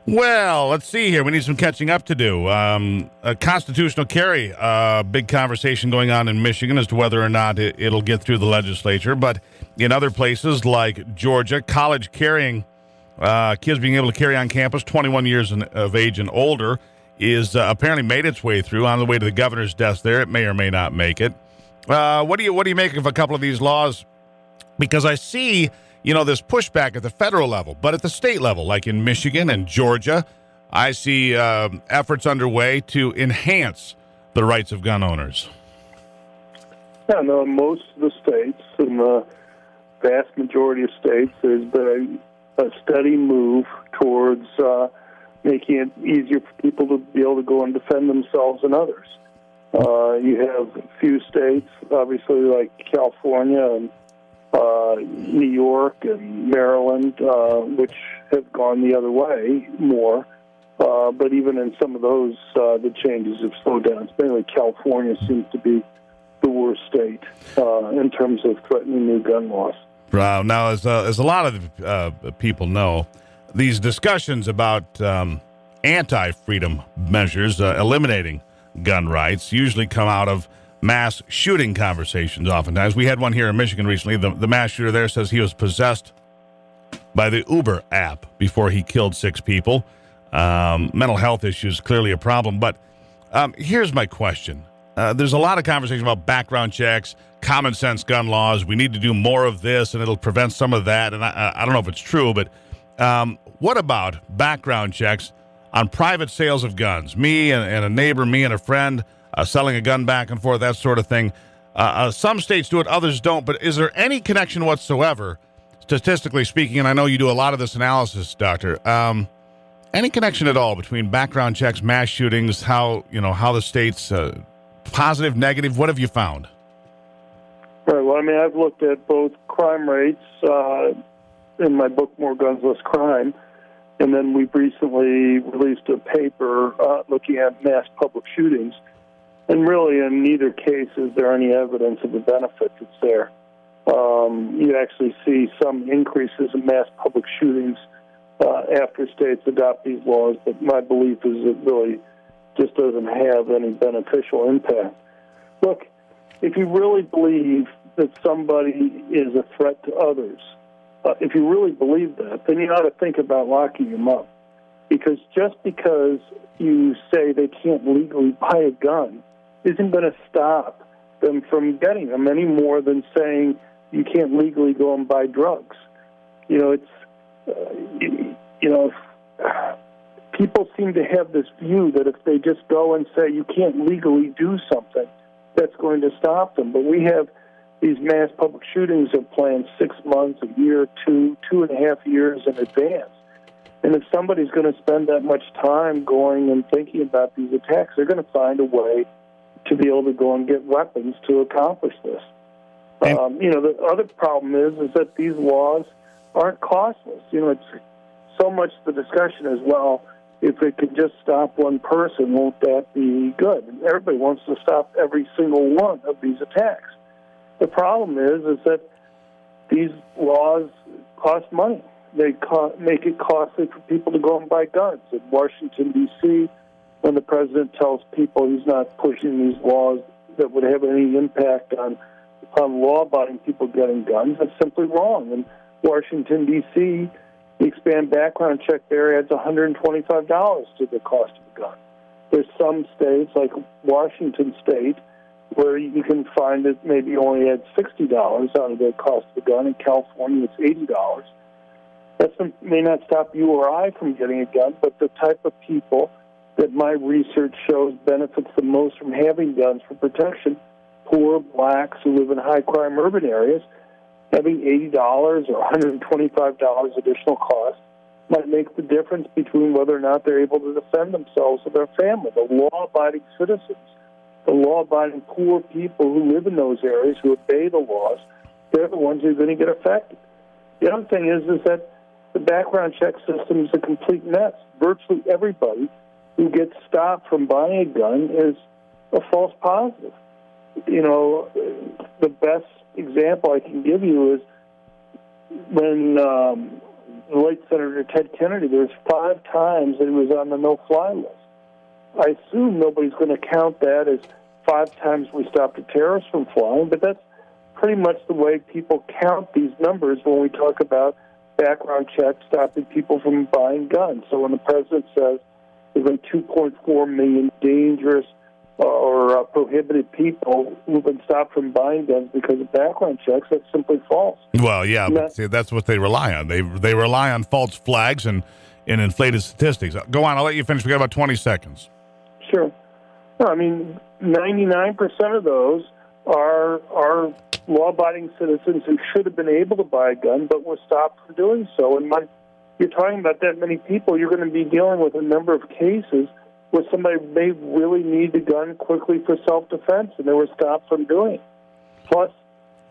Well, let's see here. We need some catching up to do. A constitutional carry, big conversation going on in Michigan as to whether or not it'll get through the legislature. But in other places like Georgia, college carrying, kids being able to carry on campus 21 years of age and older is apparently made its way through on the way to the governor's desk there. It may or may not make it. What do you make of a couple of these laws? Because I see, this pushback at the federal level, but at the state level, like in Michigan and Georgia, I see efforts underway to enhance the rights of gun owners. Yeah, no, most of the states, and the vast majority of states, there's been a steady move towards making it easier for people to be able to go and defend themselves and others. You have a few states, obviously, like California and New York and Maryland, which have gone the other way more. But even in some of those, the changes have slowed down. It's mainly California seems to be the worst state in terms of threatening new gun laws. Now, as a lot of people know, these discussions about anti-freedom measures, eliminating gun rights, usually come out of mass shooting conversations oftentimes. We had one here in Michigan recently. The mass shooter there says he was possessed by the Uber app before he killed 6 people. Mental health issues, clearly a problem. But here's my question. There's a lot of conversation about background checks, common sense gun laws. We need to do more of this, and it'll prevent some of that. And I don't know if it's true, but what about background checks on private sales of guns? Me and a neighbor, me and a friend, selling a gun back and forth, that sort of thing. Some states do it, others don't. But is there any connection whatsoever, statistically speaking, and I know you do a lot of this analysis, Doctor, Any connection at all between background checks, mass shootings, how the state's positive, negative? What have you found? Right. Well, I mean, I've looked at both crime rates in my book, More Guns, Less Crime, and then we've recently released a paper looking at mass public shootings. And really, in neither case is there any evidence of the benefit that's there. You actually see some increases in mass public shootings after states adopt these laws, but my belief is it really just doesn't have any beneficial impact. Look, if you really believe that somebody is a threat to others, if you really believe that, then you ought to think about locking them up. Because just because you say they can't legally buy a gun isn't going to stop them from getting them any more than saying you can't legally go and buy drugs. People seem to have this view that if they just go and say you can't legally do something, that's going to stop them. But we have these mass public shootings are planned 6 months, a year, 2.5 years in advance. And if somebody's going to spend that much time going and thinking about these attacks, they're going to find a way to be able to go and get weapons to accomplish this. The other problem is that these laws aren't costless. It's so much the discussion is, well, if it could just stop one person, won't that be good? And everybody wants to stop every single one of these attacks. The problem is that these laws cost money. They make it costly for people to go and buy guns. In Washington, D.C., when the president tells people he's not pushing these laws that would have any impact on law-abiding people getting guns, that's simply wrong. In Washington, D.C., the expand background check there adds $125 to the cost of a gun. There's some states, like Washington State, where you can find it maybe only adds $60 out of the cost of a gun. In California, it's $80. That may not stop you or I from getting a gun, but the type of people that my research shows benefits the most from having guns for protection, poor blacks who live in high-crime urban areas, having $80 or $125 additional cost might make the difference between whether or not they're able to defend themselves or their family. The law-abiding citizens, the law-abiding poor people who live in those areas, who obey the laws, they're the ones who are going to get affected. The other thing is that the background check system is a complete mess. Virtually everybody who gets stopped from buying a gun is a false positive. The best example I can give you is when the late Senator Ted Kennedy, there was 5 times that he was on the no-fly list. I assume nobody's going to count that as 5 times we stopped a terrorist from flying, but that's pretty much the way people count these numbers when we talk about background checks stopping people from buying guns. So when the president says there's been 2.4 million dangerous or prohibited people who've been stopped from buying guns because of background checks, that's simply false. Well, yeah, but see, that's what they rely on. They rely on false flags and inflated statistics. Go on, I'll let you finish. We got about 20 seconds. Sure. No, I mean, 99% of those are law-abiding citizens who should have been able to buy a gun but were stopped from doing so. And you're talking about that many people, you're going to be dealing with a number of cases where somebody may really need the gun quickly for self-defense, and they were stopped from doing it. Plus,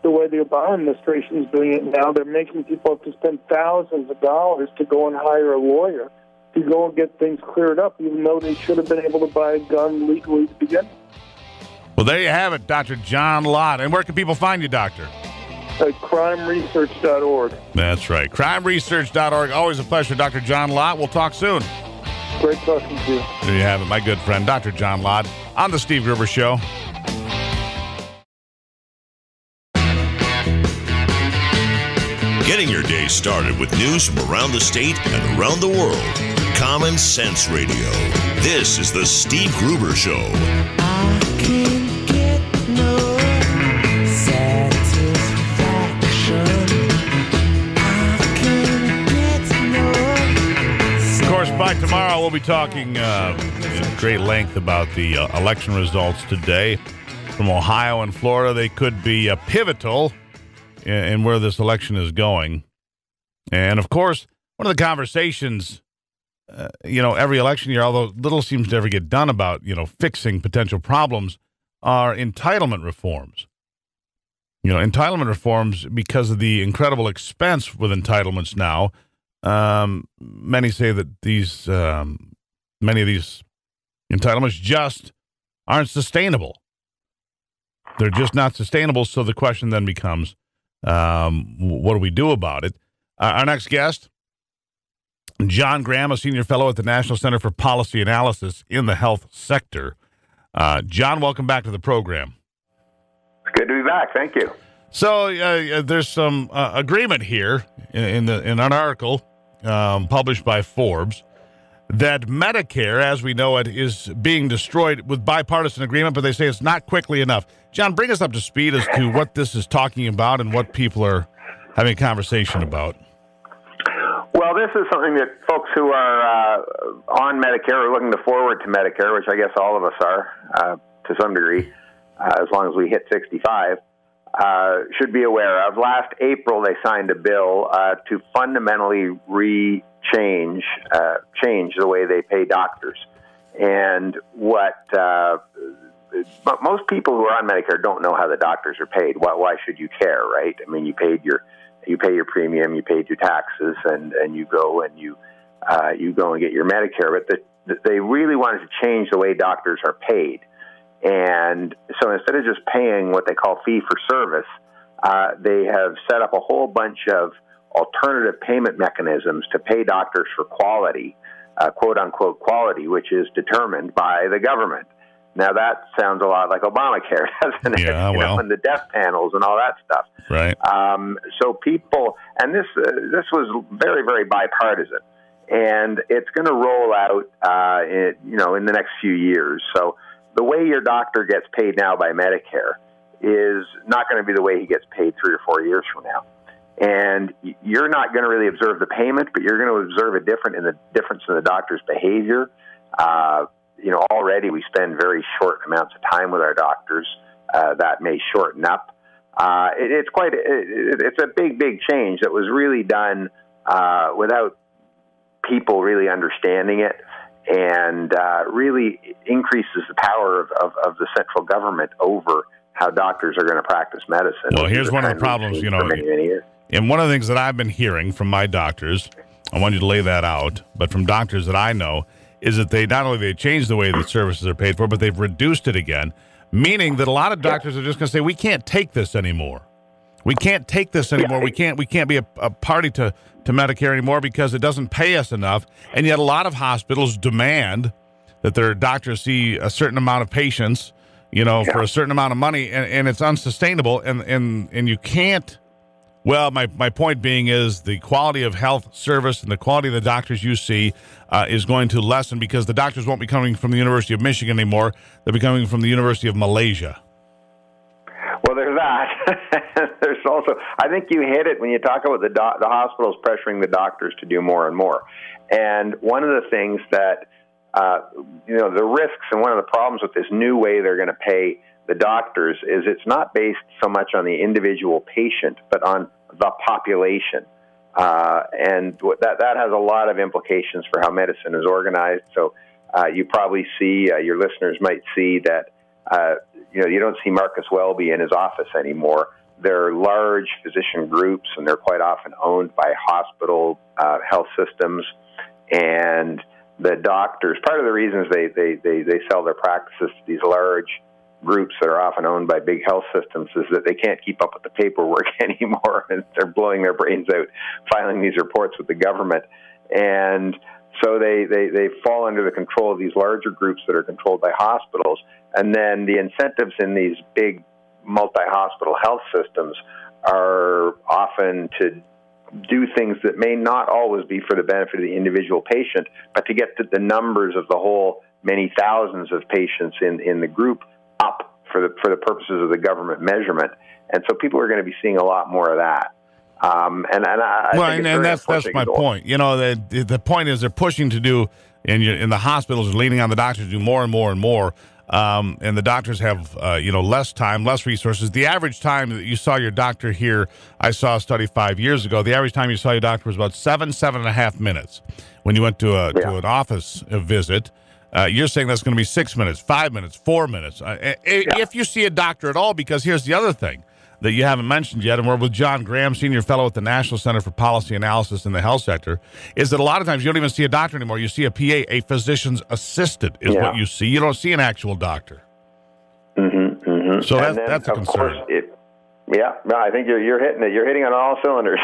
the way the Obama administration is doing it now, they're making people have to spend thousands of dollars to go and hire a lawyer to go and get things cleared up, even though they should have been able to buy a gun legally to begin with. Well, there you have it, Dr. John Lott. And where can people find you, Doctor? At crimeresearch.org. That's right, crimeresearch.org. Always a pleasure, Dr. John Lott. We'll talk soon. Great talking to you. There you have it, my good friend, Dr. John Lott, on the Steve Gruber Show. Getting your day started with news from around the state and around the world. Common Sense Radio. This is the Steve Gruber Show. I can't get no satisfaction. I can't get no. Of course, by tomorrow we'll be talking in great length about the election results today from Ohio and Florida. They could be pivotal in where this election is going. And, of course, one of the conversations every election year, although little seems to ever get done about, fixing potential problems, are entitlement reforms. Entitlement reforms, because of the incredible expense with entitlements now, many say that many of these entitlements just aren't sustainable. They're just not sustainable, so the question then becomes, what do we do about it? Our next guest, John Graham, a senior fellow at the National Center for Policy Analysis in the health sector. John, welcome back to the program. It's good to be back. Thank you. So there's some agreement here in an article published by Forbes that Medicare, as we know it, is being destroyed with bipartisan agreement, but they say it's not quickly enough. John, bring us up to speed as to what this is talking about and what people are having a conversation about. Well, this is something that folks who are on Medicare or looking forward to Medicare, which I guess all of us are to some degree, as long as we hit 65, should be aware of. Last April, they signed a bill to fundamentally change the way they pay doctors. And what most people who are on Medicare don't know how the doctors are paid. Why should you care, right? I mean, you pay your premium, you paid your taxes, and you go and you go and get your Medicare. But they really wanted to change the way doctors are paid. And so instead of just paying what they call fee for service, they have set up a whole bunch of alternative payment mechanisms to pay doctors for quality, quote unquote quality, which is determined by the government. Now that sounds a lot like Obamacare, doesn't it? Yeah, well. And the death panels and all that stuff. Right. So people, and this was very, very bipartisan, and it's going to roll out, in the next few years. So the way your doctor gets paid now by Medicare is not going to be the way he gets paid 3 or 4 years from now. And you're not going to really observe the payment, but you're going to observe a difference in the doctor's behavior. Already we spend very short amounts of time with our doctors. That may shorten up. It's a big change that was really done without people really understanding it, and really increases the power of the central government over how doctors are going to practice medicine. Well, here's one of the problems, many years. And one of the things that I've been hearing from my doctors, I want you to lay that out, but from doctors that I know, is that they not only they changed the way that services are paid for, but they've reduced it again, meaning that a lot of doctors are just going to say, we can't take this anymore. We can't take this anymore. We can't be a party to Medicare anymore because it doesn't pay us enough. And yet a lot of hospitals demand that their doctors see a certain amount of patients, for a certain amount of money, and it's unsustainable. And you can't. Well, my point being is the quality of health service and the quality of the doctors you see is going to lessen because the doctors won't be coming from the University of Michigan anymore. They'll be coming from the University of Malaysia. Well, there's that. There's also, I think you hit it when you talk about the hospitals pressuring the doctors to do more and more. And one of the things that, the risks and one of the problems with this new way they're going to pay the doctors is it's not based so much on the individual patient, but on the population. And that has a lot of implications for how medicine is organized. So you probably see, your listeners might see that, you don't see Marcus Welby in his office anymore. They're large physician groups, and they're quite often owned by hospital health systems. And the doctors, part of the reasons they sell their practices to these large groups that are often owned by big health systems is that they can't keep up with the paperwork anymore, and they're blowing their brains out filing these reports with the government. And so they fall under the control of these larger groups that are controlled by hospitals. And then the incentives in these big multi-hospital health systems are often to do things that may not always be for the benefit of the individual patient, but to get the numbers of the whole many thousands of patients in the group up for the purposes of the government measurement. And so people are going to be seeing a lot more of that. And that's my point. The point is they're pushing to do, and the hospitals are leaning on the doctors to do more and more and more. and the doctors have, less time, less resources. The average time that you saw your doctor here, I saw a study 5 years ago, the average time you saw your doctor was about 7.5 minutes. When you went to an office visit, you're saying that's going to be 6 minutes, 5 minutes, 4 minutes. If you see a doctor at all, because here's the other thing that you haven't mentioned yet, and we're with John Graham, Senior Fellow at the National Center for Policy Analysis in the Health Sector, is that a lot of times you don't even see a doctor anymore. You see a PA, a physician's assistant is what you see. You don't see an actual doctor. So that's a concern. I think you're hitting it. You're hitting on all cylinders.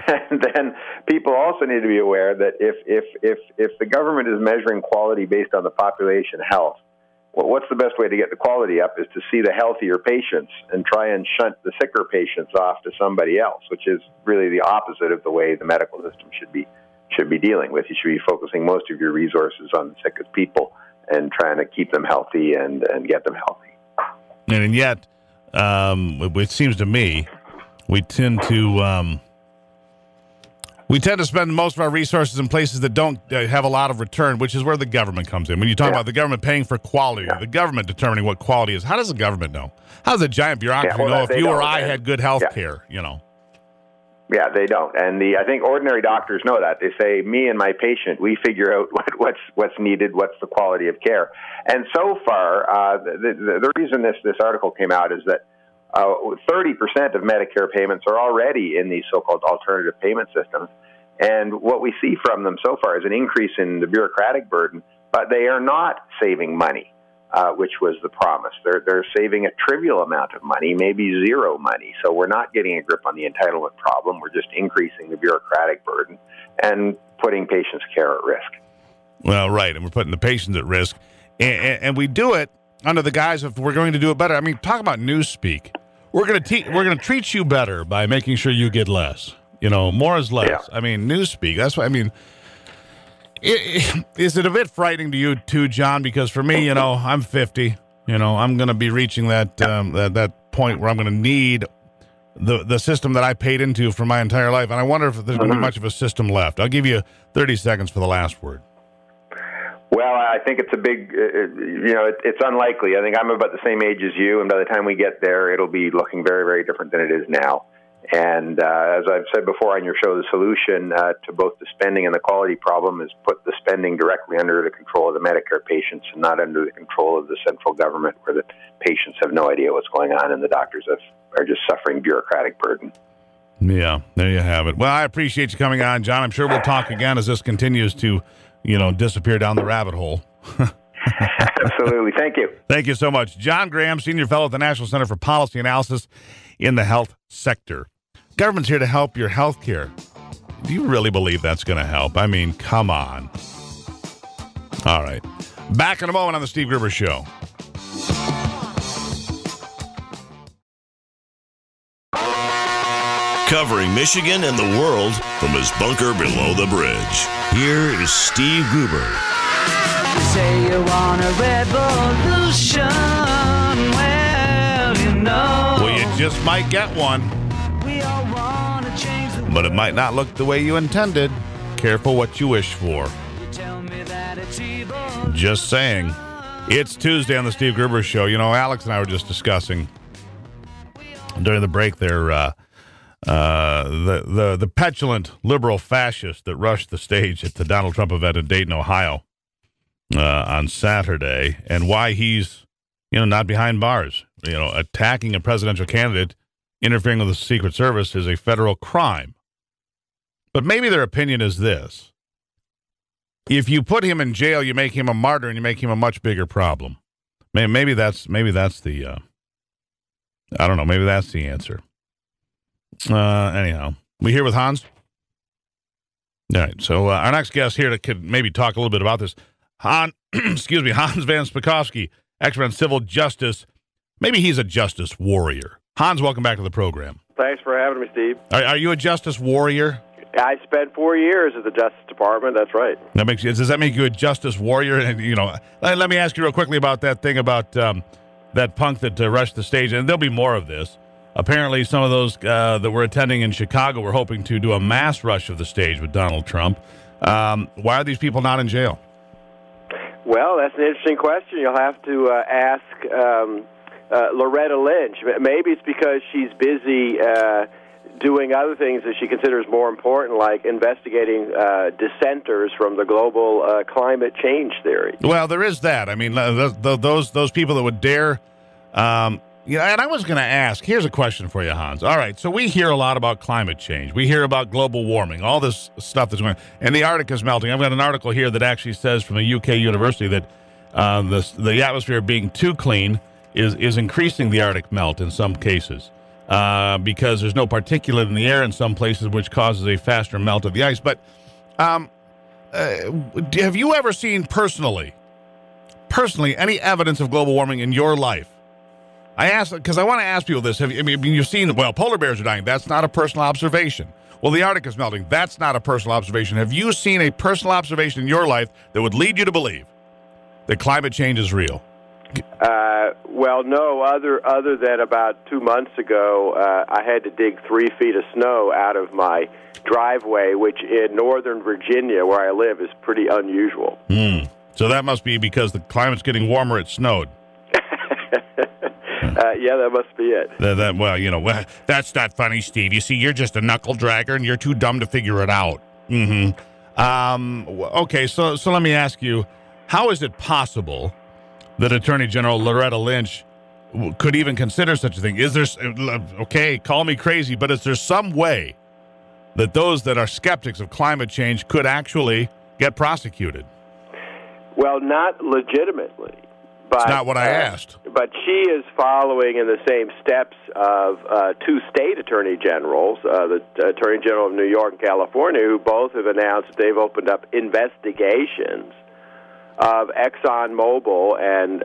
And then people also need to be aware that if the government is measuring quality based on the population health, well, what's the best way to get the quality up is to see the healthier patients and try and shunt the sicker patients off to somebody else, which is really the opposite of the way the medical system should be dealing with. You should be focusing most of your resources on the sickest people and trying to keep them healthy and get them healthy. And yet, it seems to me, we tend to spend most of our resources in places that don't have a lot of return, which is where the government comes in. When you talk about the government paying for quality, the government determining what quality is, how does the government know? How does a giant bureaucracy know if you or I had good health care, Yeah, they don't. And I think ordinary doctors know that. They say, me and my patient, we figure out what's needed, what's the quality of care. And so far, the reason this article came out is that 30% of Medicare payments are already in these so-called alternative payment systems. And what we see from them so far is an increase in the bureaucratic burden, but they are not saving money, which was the promise. They're saving a trivial amount of money, maybe zero money. So we're not getting a grip on the entitlement problem. We're just increasing the bureaucratic burden and putting patients' care at risk. Well, right, and we're putting the patients at risk. And we do it under the guise of we're going to do it better. I mean, talk about newspeak. We're going to treat you better by making sure you get less. More is less. Yeah. I mean, newspeak. That's what I mean. Is it a bit frightening to you too, John? Because for me, I'm 50. I'm going to be reaching that point where I'm going to need the system that I paid into for my entire life, and I wonder if there's going to be much of a system left. I'll give you 30 seconds for the last word. Well, I think it's a big, it's unlikely. I think I'm about the same age as you, and by the time we get there, it'll be looking very, very different than it is now. And as I've said before on your show, the solution to both the spending and the quality problem is put the spending directly under the control of the Medicare patients and not under the control of the central government, where the patients have no idea what's going on and the doctors are just suffering bureaucratic burden. Yeah, there you have it. Well, I appreciate you coming on, John. I'm sure we'll talk again as this continues to disappear down the rabbit hole. Absolutely. Thank you. Thank you so much. John Graham, Senior Fellow at the National Center for Policy Analysis in the Health Sector. Government's here to help your health care. Do you really believe that's going to help? I mean, come on. All right. Back in a moment on the Steve Gruber Show. Covering Michigan and the world from his bunker below the bridge. Here is Steve Gruber. You say you want a revolution. Well, you just might get one. We all want to change the but it might not look the way you intended. Careful what you wish for. You tell me that it's evil. Just saying. It's Tuesday on the Steve Gruber Show. Alex and I were just discussing during the break there the petulant liberal fascist that rushed the stage at the Donald Trump event in Dayton, Ohio on Saturday, and why he's not behind bars. Attacking a presidential candidate, interfering with the Secret Service is a federal crime. But maybe their opinion is this: if you put him in jail, you make him a martyr, and you make him a much bigger problem. Maybe that's the I don't know. Maybe that's the answer. Anyhow, we here with Hans. All right. So our next guest here could maybe talk a little bit about this. Hans Van Spakovsky, expert on civil justice. Maybe he's a justice warrior. Hans, welcome back to the program. Thanks for having me, Steve. Are you a justice warrior? I spent 4 years at the Justice Department. That's right. Does that make you a justice warrior? And let me ask you real quickly about that thing about that punk that rushed the stage, and there'll be more of this. Apparently, some of those that were attending in Chicago were hoping to do a mass rush of the stage with Donald Trump. Why are these people not in jail? Well, that's an interesting question. You'll have to ask Loretta Lynch. Maybe it's because she's busy doing other things that she considers more important, like investigating dissenters from the global climate change theory. Well, there is that. I mean, those people that would dare. And I was going to ask, here's a question for you, Hans. All right, so we hear a lot about climate change. We hear about global warming, all this stuff that's going on. And the Arctic is melting. I've got an article here that actually says from a UK university that the atmosphere being too clean is increasing the Arctic melt in some cases because there's no particulate in the air in some places, which causes a faster melt of the ice. But have you ever seen personally, any evidence of global warming in your life? I ask because I want to ask people this. You've seen, well, polar bears are dying. That's not a personal observation. Well, the Arctic is melting. That's not a personal observation. Have you seen a personal observation in your life that would lead you to believe that climate change is real? Well, no, other than about 2 months ago, I had to dig 3 feet of snow out of my driveway, which in northern Virginia, where I live, is pretty unusual. So that must be because the climate's getting warmer, it snowed. Yeah, that must be it. Well, that's not funny, Steve. You see, you're just a knuckle dragger, and you're too dumb to figure it out. Okay, so let me ask you, how is it possible that Attorney General Loretta Lynch could even consider such a thing? Is there, okay, call me crazy, but is there some way that those that are skeptics of climate change could actually get prosecuted? Well, not legitimately. But, that's not what I asked. But she is following in the same steps of 2 state attorney generals, the Attorney General of New York and California, who both have announced that they've opened up investigations of ExxonMobil and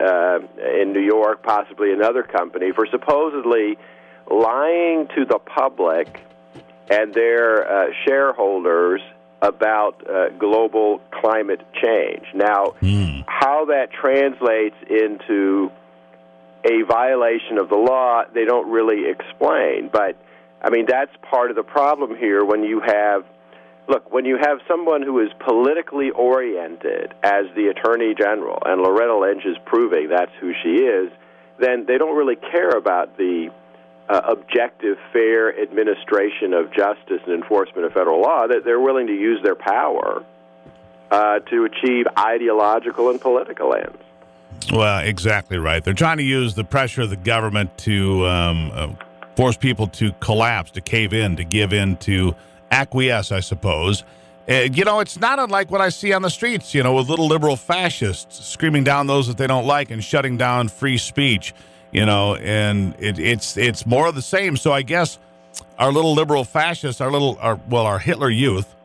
in New York, possibly another company, for supposedly lying to the public and their shareholders about global climate change. Now, how that translates into a violation of the law, they don't really explain. But, I mean, that's part of the problem here when you have, when you have someone who is politically oriented as the Attorney General, and Loretta Lynch is proving that's who she is, then they don't really care about the objective, fair administration of justice and enforcement of federal law. That they're willing to use their power to achieve ideological and political ends. Well, exactly right. They're trying to use the pressure of the government to force people to collapse, to cave in, to give in, to acquiesce, I suppose. It's not unlike what I see on the streets, with little liberal fascists screaming down those that they don't like and shutting down free speech. And it's more of the same. So I guess our little liberal fascists, our Hitler youth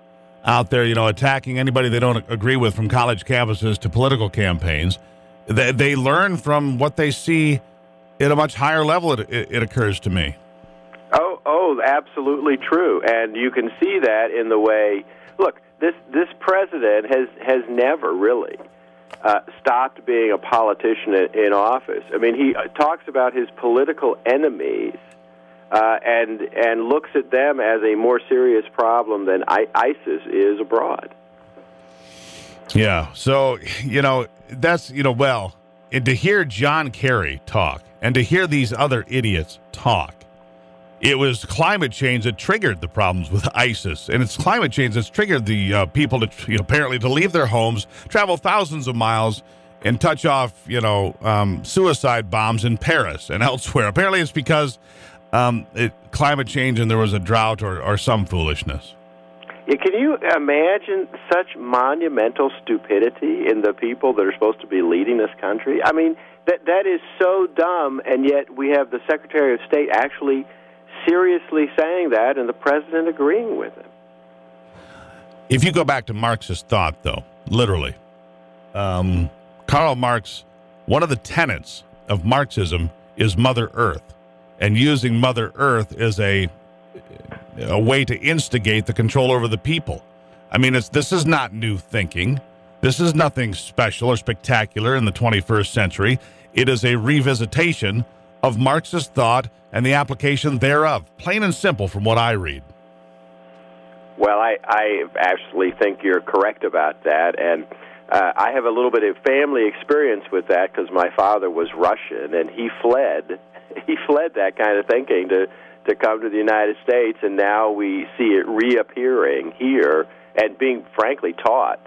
out there, attacking anybody they don't agree with, from college campuses to political campaigns, they learn from what they see at a much higher level, it occurs to me. Oh, absolutely true. And you can see that in the way, look, this president has never really stopped being a politician in office. I mean, he talks about his political enemies and looks at them as a more serious problem than ISIS is abroad. Yeah, so, that's, and to hear John Kerry talk and to hear these other idiots talk, it was climate change that triggered the problems with ISIS, and it's climate change that's triggered the people to apparently to leave their homes, travel thousands of miles, and touch off suicide bombs in Paris and elsewhere. Apparently, it's because climate change and there was a drought or some foolishness. Yeah, can you imagine such monumental stupidity in the people that are supposed to be leading this country? I mean, that is so dumb, and yet we have the Secretary of State actually seriously saying that and the president agreeing with him. If you go back to Marxist thought, though, literally, Karl Marx, one of the tenets of Marxism is Mother Earth, and using Mother Earth as a way to instigate the control over the people. I mean, this is not new thinking. This is nothing special or spectacular in the 21st century. It is a revisitation of Marxist thought and the application thereof. Plain and simple from what I read. Well, I actually think you're correct about that. And I have a little bit of family experience with that because my father was Russian, and he fled. He fled that kind of thinking to come to the United States, and now we see it reappearing here and being, frankly, taught.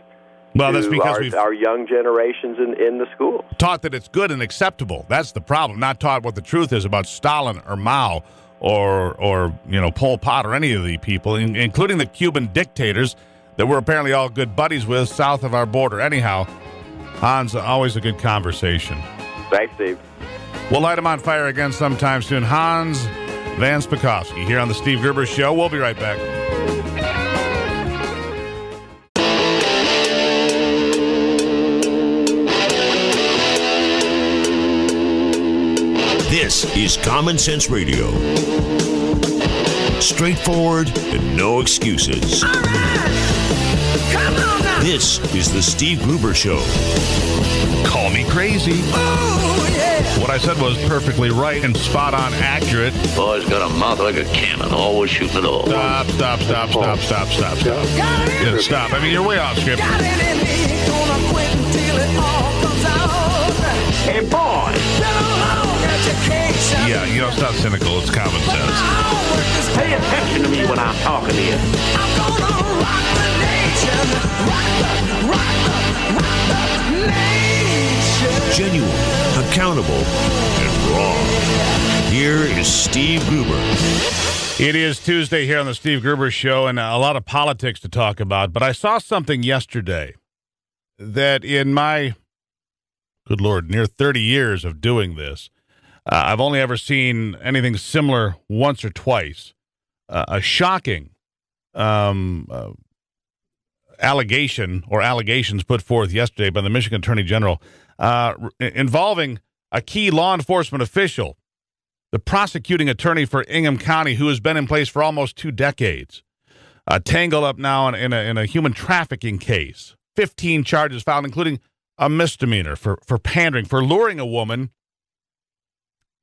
Well, that's because we've our young generations in the schools. Taught that it's good and acceptable. That's the problem. Not taught what the truth is about Stalin or Mao or Pol Pot or any of the people, including the Cuban dictators that we're apparently all good buddies with south of our border. Anyhow, Hans, always a good conversation. Thanks, Steve. We'll light him on fire again sometime soon. Hans Van Spakovsky here on the Steve Gruber Show. We'll be right back. This is Common Sense Radio. Straightforward and no excuses. All right. Come on now. This is the Steve Gruber Show. Call me crazy. Oh, yeah. What I said was perfectly right and spot on accurate. Boy's got a mouth like a cannon, always shooting it all. Stop. Yeah, stop. I mean, you're way off script. Got it in me. Gonna quit until it all comes out. Hey, boy! Yeah, it's not cynical. It's common sense. Pay attention to me when I'm talking to you. I'm gonna rock the nation. Rock the nation. Genuine, accountable, and raw. Here is Steve Gruber. It is Tuesday here on the Steve Gruber Show, and a lot of politics to talk about. But I saw something yesterday that in my, good Lord, near 30 years of doing this, I've only ever seen anything similar once or twice. A shocking allegation or allegations put forth yesterday by the Michigan Attorney General involving a key law enforcement official, the prosecuting attorney for Ingham County, who has been in place for almost 2 decades, tangled up now in a human trafficking case. 15 charges filed, including a misdemeanor for pandering, for luring a woman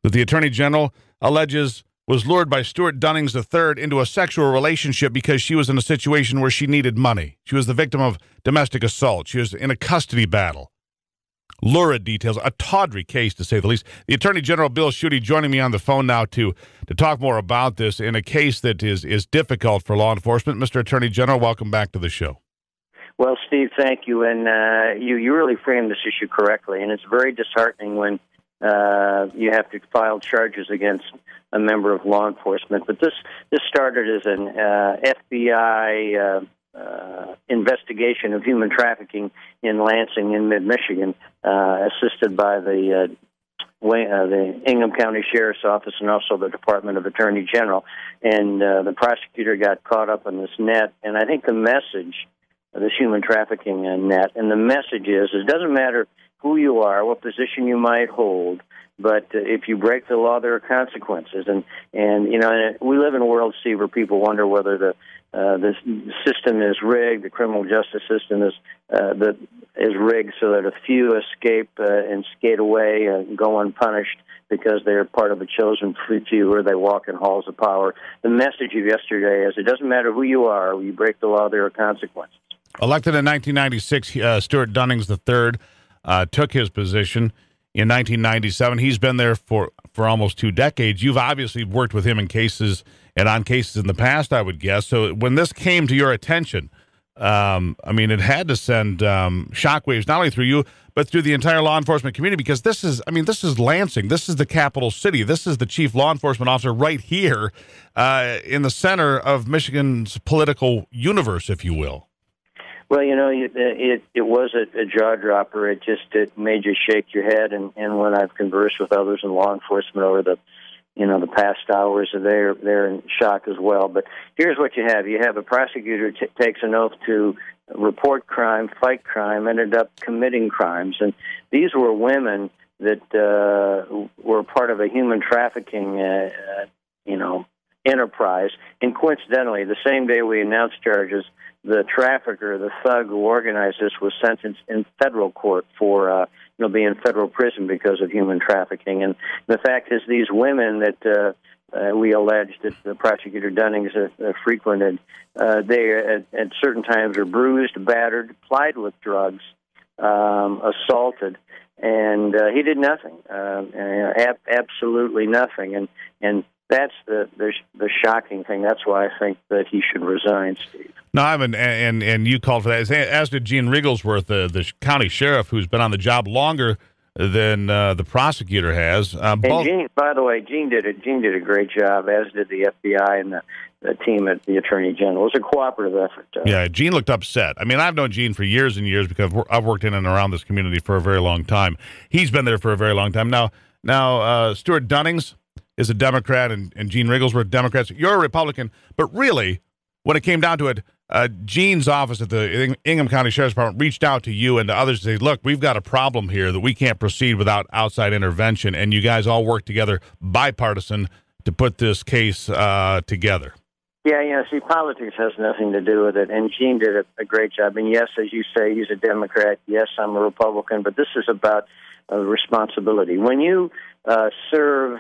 that the Attorney General alleges was lured by Stuart Dunnings III into a sexual relationship because she was in a situation where she needed money. She was the victim of domestic assault. She was in a custody battle. Lurid details, a tawdry case to say the least. The Attorney General, Bill Schuette, joining me on the phone now to talk more about this in a case that is difficult for law enforcement. Mr. Attorney General, welcome back to the show. Well, Steve, thank you. And you really framed this issue correctly. And it's very disheartening when you have to file charges against a member of law enforcement. But this started as an FBI investigation of human trafficking in Lansing in mid-Michigan, assisted by the Ingham County Sheriff's Office and also the Department of Attorney General. And the prosecutor got caught up in this net. And I think the message of this human trafficking net, and the message is, it doesn't matter who you are, what position you might hold, but if you break the law, there are consequences. And we live in a world, Steve, where people wonder whether the system is rigged, the criminal justice system is rigged so that a few escape and skate away and go unpunished because they're part of a chosen few, or they walk in halls of power. The message of yesterday is, it doesn't matter who you are, when you break the law, there are consequences. Elected in 1996, Stuart Dunnings III took his position in 1997. He's been there for almost 2 decades. You've obviously worked with him in cases and on cases in the past, I would guess. So when this came to your attention, it had to send shockwaves not only through you, but through the entire law enforcement community, because this is Lansing. This is the capital city. This is the chief law enforcement officer right here in the center of Michigan's political universe, if you will. Well, it was a jaw dropper. It made you shake your head. And when I've conversed with others in law enforcement over the past hours, they're in shock as well. But here's what you have: you have a prosecutor takes an oath to report crime, fight crime, ended up committing crimes, and these were women that were part of a human trafficking, enterprise. And coincidentally, the same day we announced charges, the trafficker, the thug who organized this, was sentenced in federal court for being in federal prison because of human trafficking. And the fact is, these women that we allege that the prosecutor Dunnings frequented, they at certain times are bruised, battered, plied with drugs, assaulted, and he did nothing, absolutely nothing, and that's the shocking thing. That's why I think that he should resign, Steve. No, and you called for that, as did Gene Wrigglesworth, the county sheriff, who's been on the job longer than the prosecutor has. And Gene, by the way, Gene did a great job, as did the FBI and the team at the Attorney General. It was a cooperative effort. Yeah, Gene looked upset. I mean, I've known Gene for years and years because I've worked in and around this community for a very long time. He's been there for a very long time. Now Stuart Dunnings is a Democrat and Gene Wrigglesworth Democrats. You're a Republican, but really, when it came down to it, Gene's office at the Ingham County Sheriff's Department reached out to you and to others to say, look, we've got a problem here that we can't proceed without outside intervention, and you guys all work together, bipartisan, to put this case together. Yeah, see, politics has nothing to do with it, and Gene did a great job. And yes, as you say, he's a Democrat. Yes, I'm a Republican, but this is about responsibility. When you serve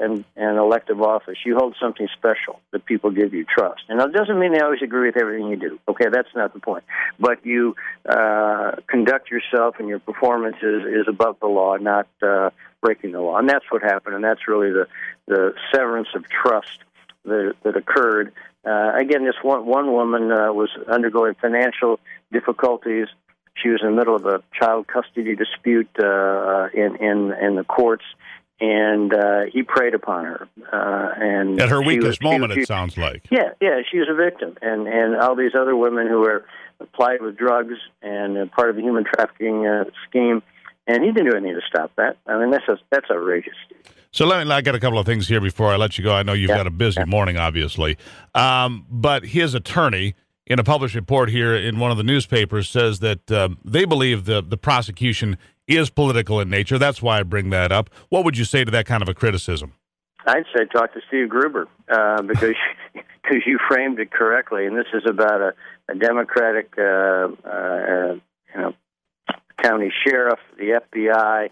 in an elective office, you hold something special that people give you trust. And it doesn't mean they always agree with everything you do. Okay, that's not the point. But you conduct yourself, and your performance is above the law, not breaking the law. And that's what happened, and that's really the severance of trust that occurred. Again, this one woman was undergoing financial difficulties. She was in the middle of a child custody dispute in the courts, and he preyed upon her. And at her weakest moment, it sounds like. Yeah, she was a victim, and all these other women who were plied with drugs and part of the human trafficking scheme, and he didn't do anything to stop that. I mean, that's outrageous. So I got a couple of things here before I let you go. I know you've got a busy morning, obviously. But his attorney, in a published report here in one of the newspapers, says that they believe the prosecution is political in nature. That's why I bring that up. What would you say to that kind of a criticism? I'd say talk to Steve Gruber because you framed it correctly, and this is about a Democratic county sheriff, the FBI,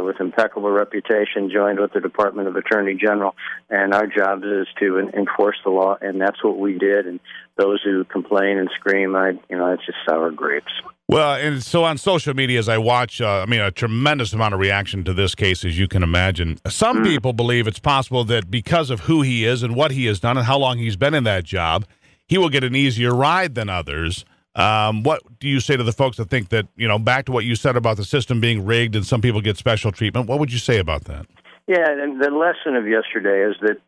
with impeccable reputation, joined with the Department of Attorney General, and our job is to enforce the law, and that's what we did. And those who complain and scream, it's just sour grapes. Well, and so on social media, as I watch, a tremendous amount of reaction to this case, as you can imagine. Some people believe it's possible that because of who he is and what he has done and how long he's been in that job, he will get an easier ride than others. What do you say to the folks that think that, back to what you said about the system being rigged and some people get special treatment? What would you say about that? Yeah, and the lesson of yesterday is that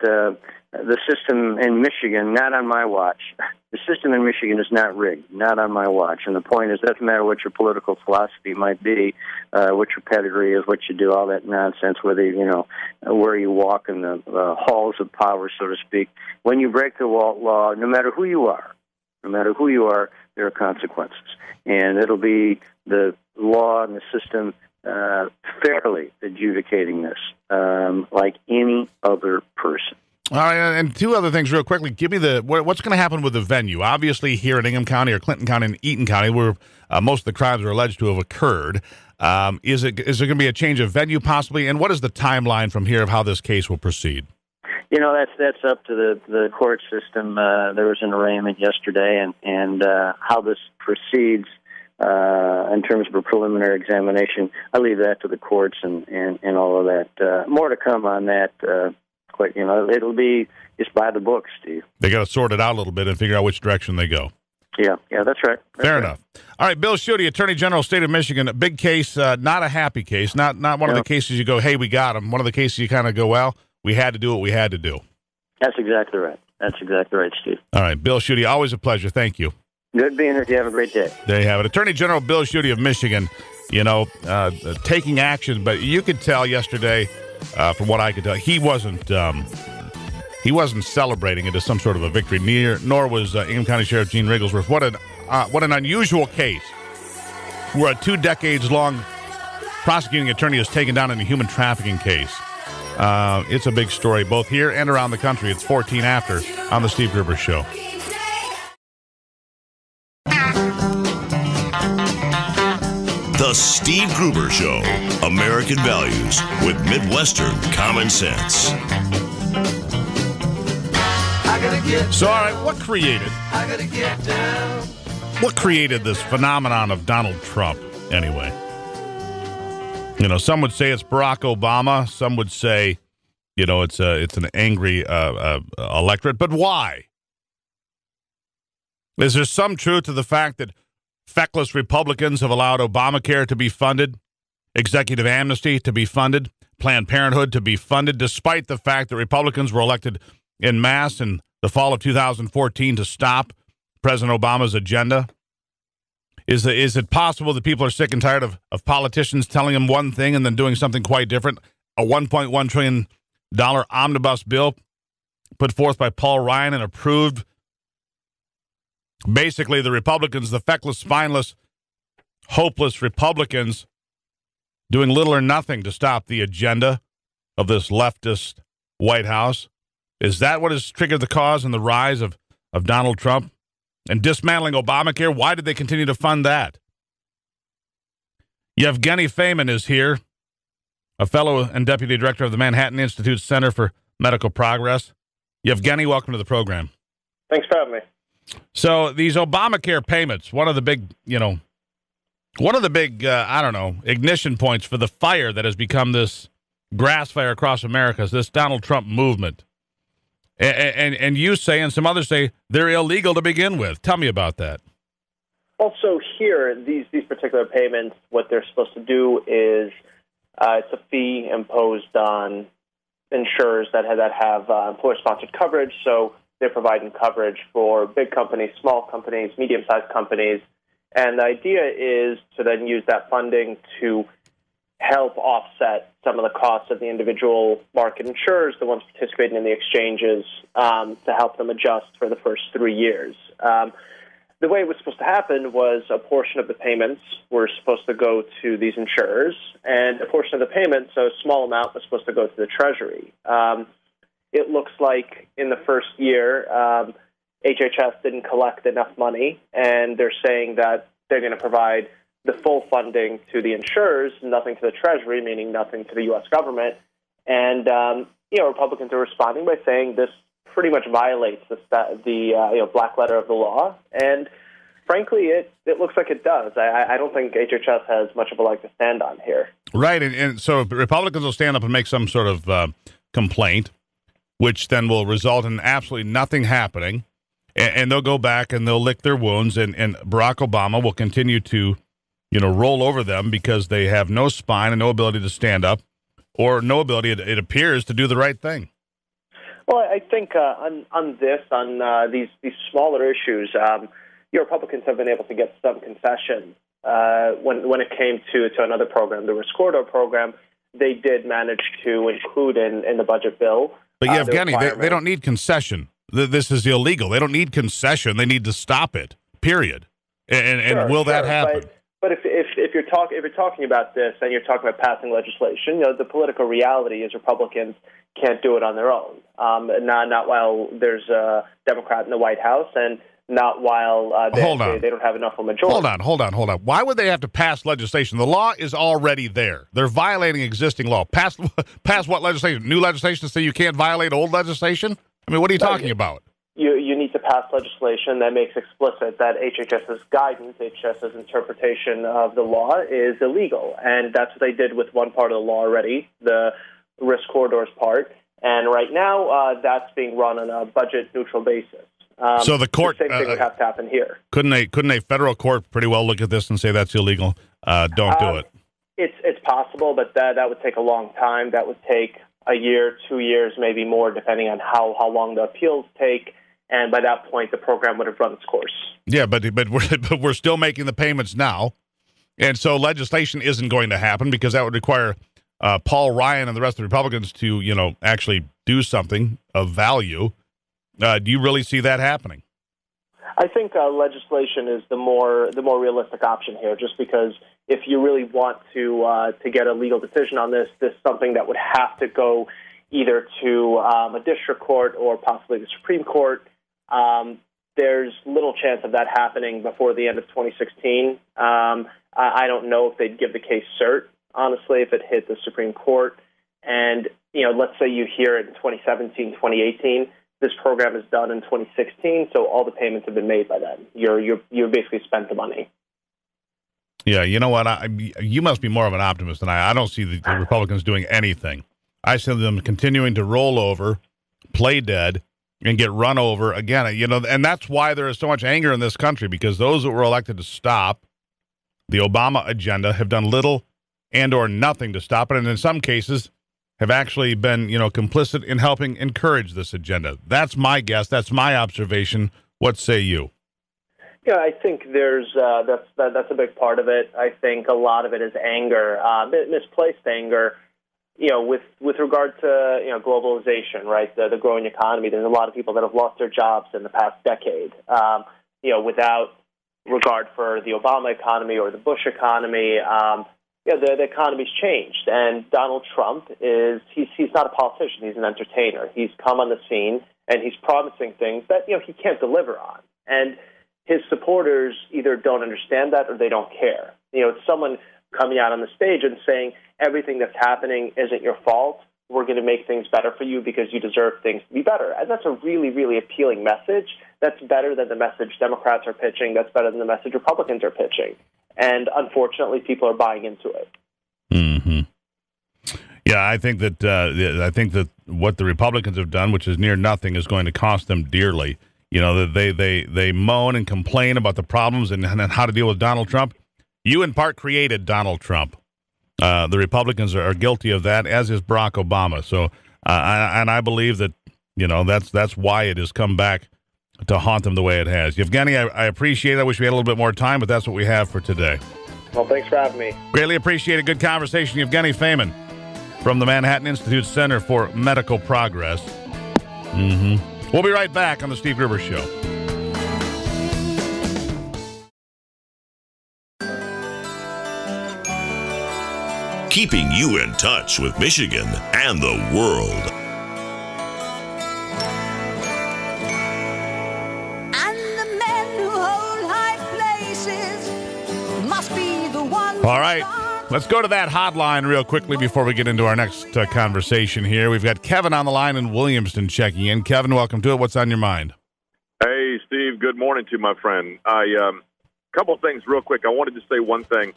the system in Michigan, not on my watch, the system in Michigan is not rigged, not on my watch. And the point is, it doesn't matter what your political philosophy might be, what your pedigree is, what you do, all that nonsense, whether, where you walk in the halls of power, so to speak. When you break the law, no matter who you are, there are consequences. And it'll be the law and the system fairly adjudicating this, like any other person. All right, and two other things real quickly. Give me what's going to happen with the venue. Obviously, here in Ingham County or Clinton County and Eaton County, where most of the crimes are alleged to have occurred, is there going to be a change of venue possibly? And what is the timeline from here of how this case will proceed? That's up to the court system. There was an arraignment yesterday, and how this proceeds in terms of a preliminary examination, I leave that to the courts and all of that. More to come on that. It'll be just by the book, Steve. They got to sort it out a little bit and figure out which direction they go. Yeah, that's right. Fair enough. All right, Bill Schuette, Attorney General, State of Michigan, a big case, not a happy case, not one of the cases you go, hey, we got him. One of the cases you kind of go, well, we had to do what we had to do. That's exactly right. That's exactly right, Steve. All right, Bill Schuette, always a pleasure. Thank you. Good being here. You have a great day. There you have it. Attorney General Bill Schuette of Michigan, taking action, but you could tell yesterday, from what I could tell, he wasn't celebrating it as some sort of a victory. Nor was Ingham County Sheriff Gene Wrigglesworth. What an unusual case where a 2 decades long prosecuting attorney is taken down in a human trafficking case. It's a big story, both here and around the country. It's 14 after on the Steve Gruber Show. The Steve Gruber Show. American values with Midwestern common sense. So, all right, what created this phenomenon of Donald Trump? anyway. You know, some would say it's Barack Obama. Some would say, you know, it's an angry electorate. But why? Is there some truth to the fact that feckless Republicans have allowed Obamacare to be funded, executive amnesty to be funded, Planned Parenthood to be funded, despite the fact that Republicans were elected en masse in the fall of 2014 to stop President Obama's agenda? Is it possible that people are sick and tired of politicians telling them one thing and then doing something quite different? A $1.1 trillion omnibus bill put forth by Paul Ryan and approved. Basically, the Republicans, the feckless, spineless, hopeless Republicans, doing little or nothing to stop the agenda of this leftist White House. Is that what has triggered the cause and the rise of Donald Trump? And dismantling Obamacare, why did they continue to fund that? Yevgeniy Feyman is here, a fellow and deputy director of the Manhattan Institute Center for Medical Progress. Yevgeniy, welcome to the program. Thanks for having me. So these Obamacare payments, one of the big, ignition points for the fire that has become this grass fire across America is this Donald Trump movement. And you say, and some others say, they're illegal to begin with. Tell me about that. Also here, these particular payments, what they're supposed to do is it's a fee imposed on insurers that have employer-sponsored coverage. So they're providing coverage for big companies, small companies, medium-sized companies. And the idea is to then use that funding to help offset some of the costs of the individual market insurers, the ones participating in the exchanges, to help them adjust for the first 3 years. The way it was supposed to happen was a portion of the payments were supposed to go to these insurers, and a portion of the payments, so a small amount, was supposed to go to the Treasury. It looks like in the first year, HHS didn't collect enough money, and they're saying that they're going to provide the full funding to the insurers, nothing to the Treasury, meaning nothing to the U.S. government. And, Republicans are responding by saying this pretty much violates the black letter of the law. And, frankly, it looks like it does. I don't think HHS has much of a leg to stand on here. Right, and so Republicans will stand up and make some sort of complaint, which then will result in absolutely nothing happening. And they'll go back and they'll lick their wounds, and Barack Obama will continue to roll over them because they have no spine and no ability to stand up, or no ability, it appears, to do the right thing. Well, I think on these smaller issues, Republicans have been able to get some concessions. When it came to another program, the Risk Corridor program, they did manage to include in the budget bill. But Yevgeny, they don't need concession. This is illegal. They don't need concession. They need to stop it, period. And will that happen? But if you're talking about this and you're talking about passing legislation, the political reality is Republicans can't do it on their own. Not while there's a Democrat in the White House, and not while they don't have enough of a majority. Hold on. Why would they have to pass legislation? The law is already there. They're violating existing law. Pass what legislation? New legislation to say you can't violate old legislation? I mean, what are you talking about? You need to pass legislation that makes explicit that HHS's guidance, HHS's interpretation of the law is illegal. And that's what they did with one part of the law already, the risk corridors part. And right now, that's being run on a budget-neutral basis. So the court... The same thing would have to happen here. Couldn't a federal court pretty well look at this and say that's illegal? Don't do it. It's possible, but that would take a long time. That would take a year, 2 years, maybe more, depending on how long the appeals take. And by that point, the program would have run its course. Yeah, but we're still making the payments now. And so legislation isn't going to happen because that would require Paul Ryan and the rest of the Republicans to, actually do something of value. Do you really see that happening? I think legislation is the more realistic option here, just because if you really want to get a legal decision on this is something that would have to go either to a district court or possibly the Supreme Court. There's little chance of that happening before the end of 2016. I don't know if they'd give the case cert, honestly, if it hit the Supreme Court. And, let's say you hear it in 2017, 2018. This program is done in 2016, so all the payments have been made by then. You're basically spent the money. Yeah, you know what? You must be more of an optimist than I. I don't see the Republicans doing anything. I see them continuing to roll over, play dead, and get run over again. And that's why there is so much anger in this country, because those that were elected to stop the Obama agenda have done little and or nothing to stop it, and in some cases have actually been, complicit in helping encourage this agenda. That's my guess. That's my observation. What say you? Yeah, I think there's that's a big part of it. I think a lot of it is anger, misplaced anger. With regard to globalization, right? The growing economy. There's a lot of people that have lost their jobs in the past decade. Without regard for the Obama economy or the Bush economy. The economy's changed, and Donald Trump he's not a politician. He's an entertainer. He's come on the scene, and he's promising things that he can't deliver on. And his supporters either don't understand that or they don't care. It's someone coming out on the stage and saying everything that's happening isn't your fault. We're going to make things better for you because you deserve things to be better. And that's a really, really appealing message. That's better than the message Democrats are pitching. That's better than the message Republicans are pitching. And unfortunately, people are buying into it. Mm-hmm. Yeah, I think that what the Republicans have done, which is near nothing, is going to cost them dearly. They moan and complain about the problems and how to deal with Donald Trump. You, in part, created Donald Trump. The Republicans are guilty of that, as is Barack Obama. So, I believe that that's why it has come back to haunt them the way it has. Yevgeniy, I appreciate it. I wish we had a little bit more time, but that's what we have for today. Well, thanks for having me. Greatly appreciate a good conversation. Yevgeniy Feyman from the Manhattan Institute Center for Medical Progress. We'll be right back on the Steve Gruber Show. Keeping you in touch with Michigan and the world. And the men who hold high places must be the ones. All right, let's go to that hotline real quickly before we get into our next conversation here. We've got Kevin on the line in Williamston checking in. Kevin, welcome to it. What's on your mind? Hey, Steve. Good morning to you, my friend. Couple of things real quick. I wanted to say one thing.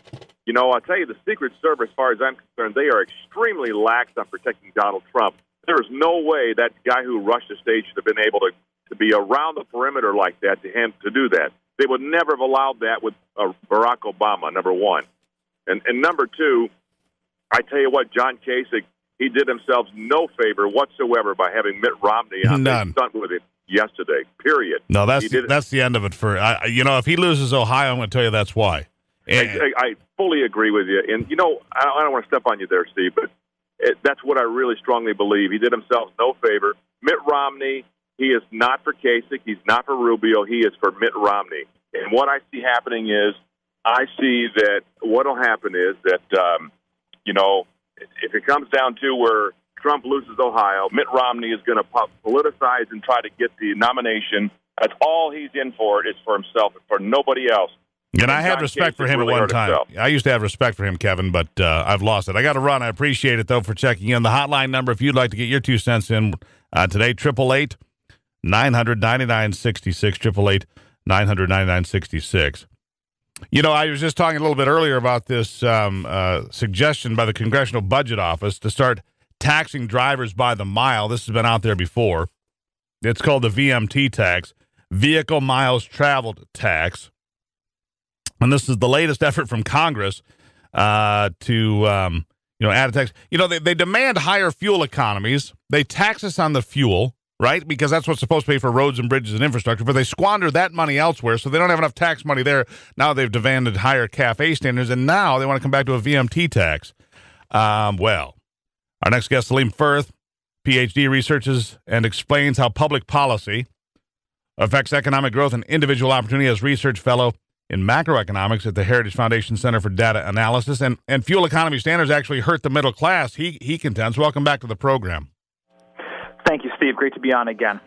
I'll tell you, the Secret Service, as far as I'm concerned, they are extremely lax on protecting Donald Trump. There is no way that guy who rushed the stage should have been able to be around the perimeter like that to do that. They would never have allowed that with Barack Obama, number one. And number two, I tell you what, John Kasich, he did himself no favor whatsoever by having Mitt Romney on the stunt with him yesterday, period. No, that's the end of it for if he loses Ohio, I'm going to tell you that's why. I fully agree with you. And, I don't want to step on you there, Steve, but that's what I really strongly believe. He did himself no favor. Mitt Romney, he is not for Kasich. He's not for Rubio. He is for Mitt Romney. And what I see happening is I see that what will happen is that, if it comes down to where Trump loses Ohio, Mitt Romney is going to politicize and try to get the nomination. That's all he's in for. It's for himself and for nobody else. And I had respect for him at one time. I used to have respect for him, Kevin, but I've lost it. I got to run. I appreciate it, though, for checking in. The hotline number, if you'd like to get your 2 cents in today, 888-900-9966, 888-900-9966. I was just talking a little bit earlier about this suggestion by the Congressional Budget Office to start taxing drivers by the mile. This has been out there before. It's called the VMT tax, Vehicle Miles Traveled Tax. And this is the latest effort from Congress to add a tax. They demand higher fuel economies. They tax us on the fuel, right? Because that's what's supposed to pay for roads and bridges and infrastructure. But they squander that money elsewhere, so they don't have enough tax money there. Now they've demanded higher CAFE standards, and now they want to come back to a VMT tax. Our next guest, Salim Furth, Ph.D., researches and explains how public policy affects economic growth and individual opportunity as research fellow in macroeconomics at the Heritage Foundation Center for Data Analysis. And fuel economy standards actually hurt the middle class, he contends. Welcome back to the program. Thank you, Steve. Great to be on again.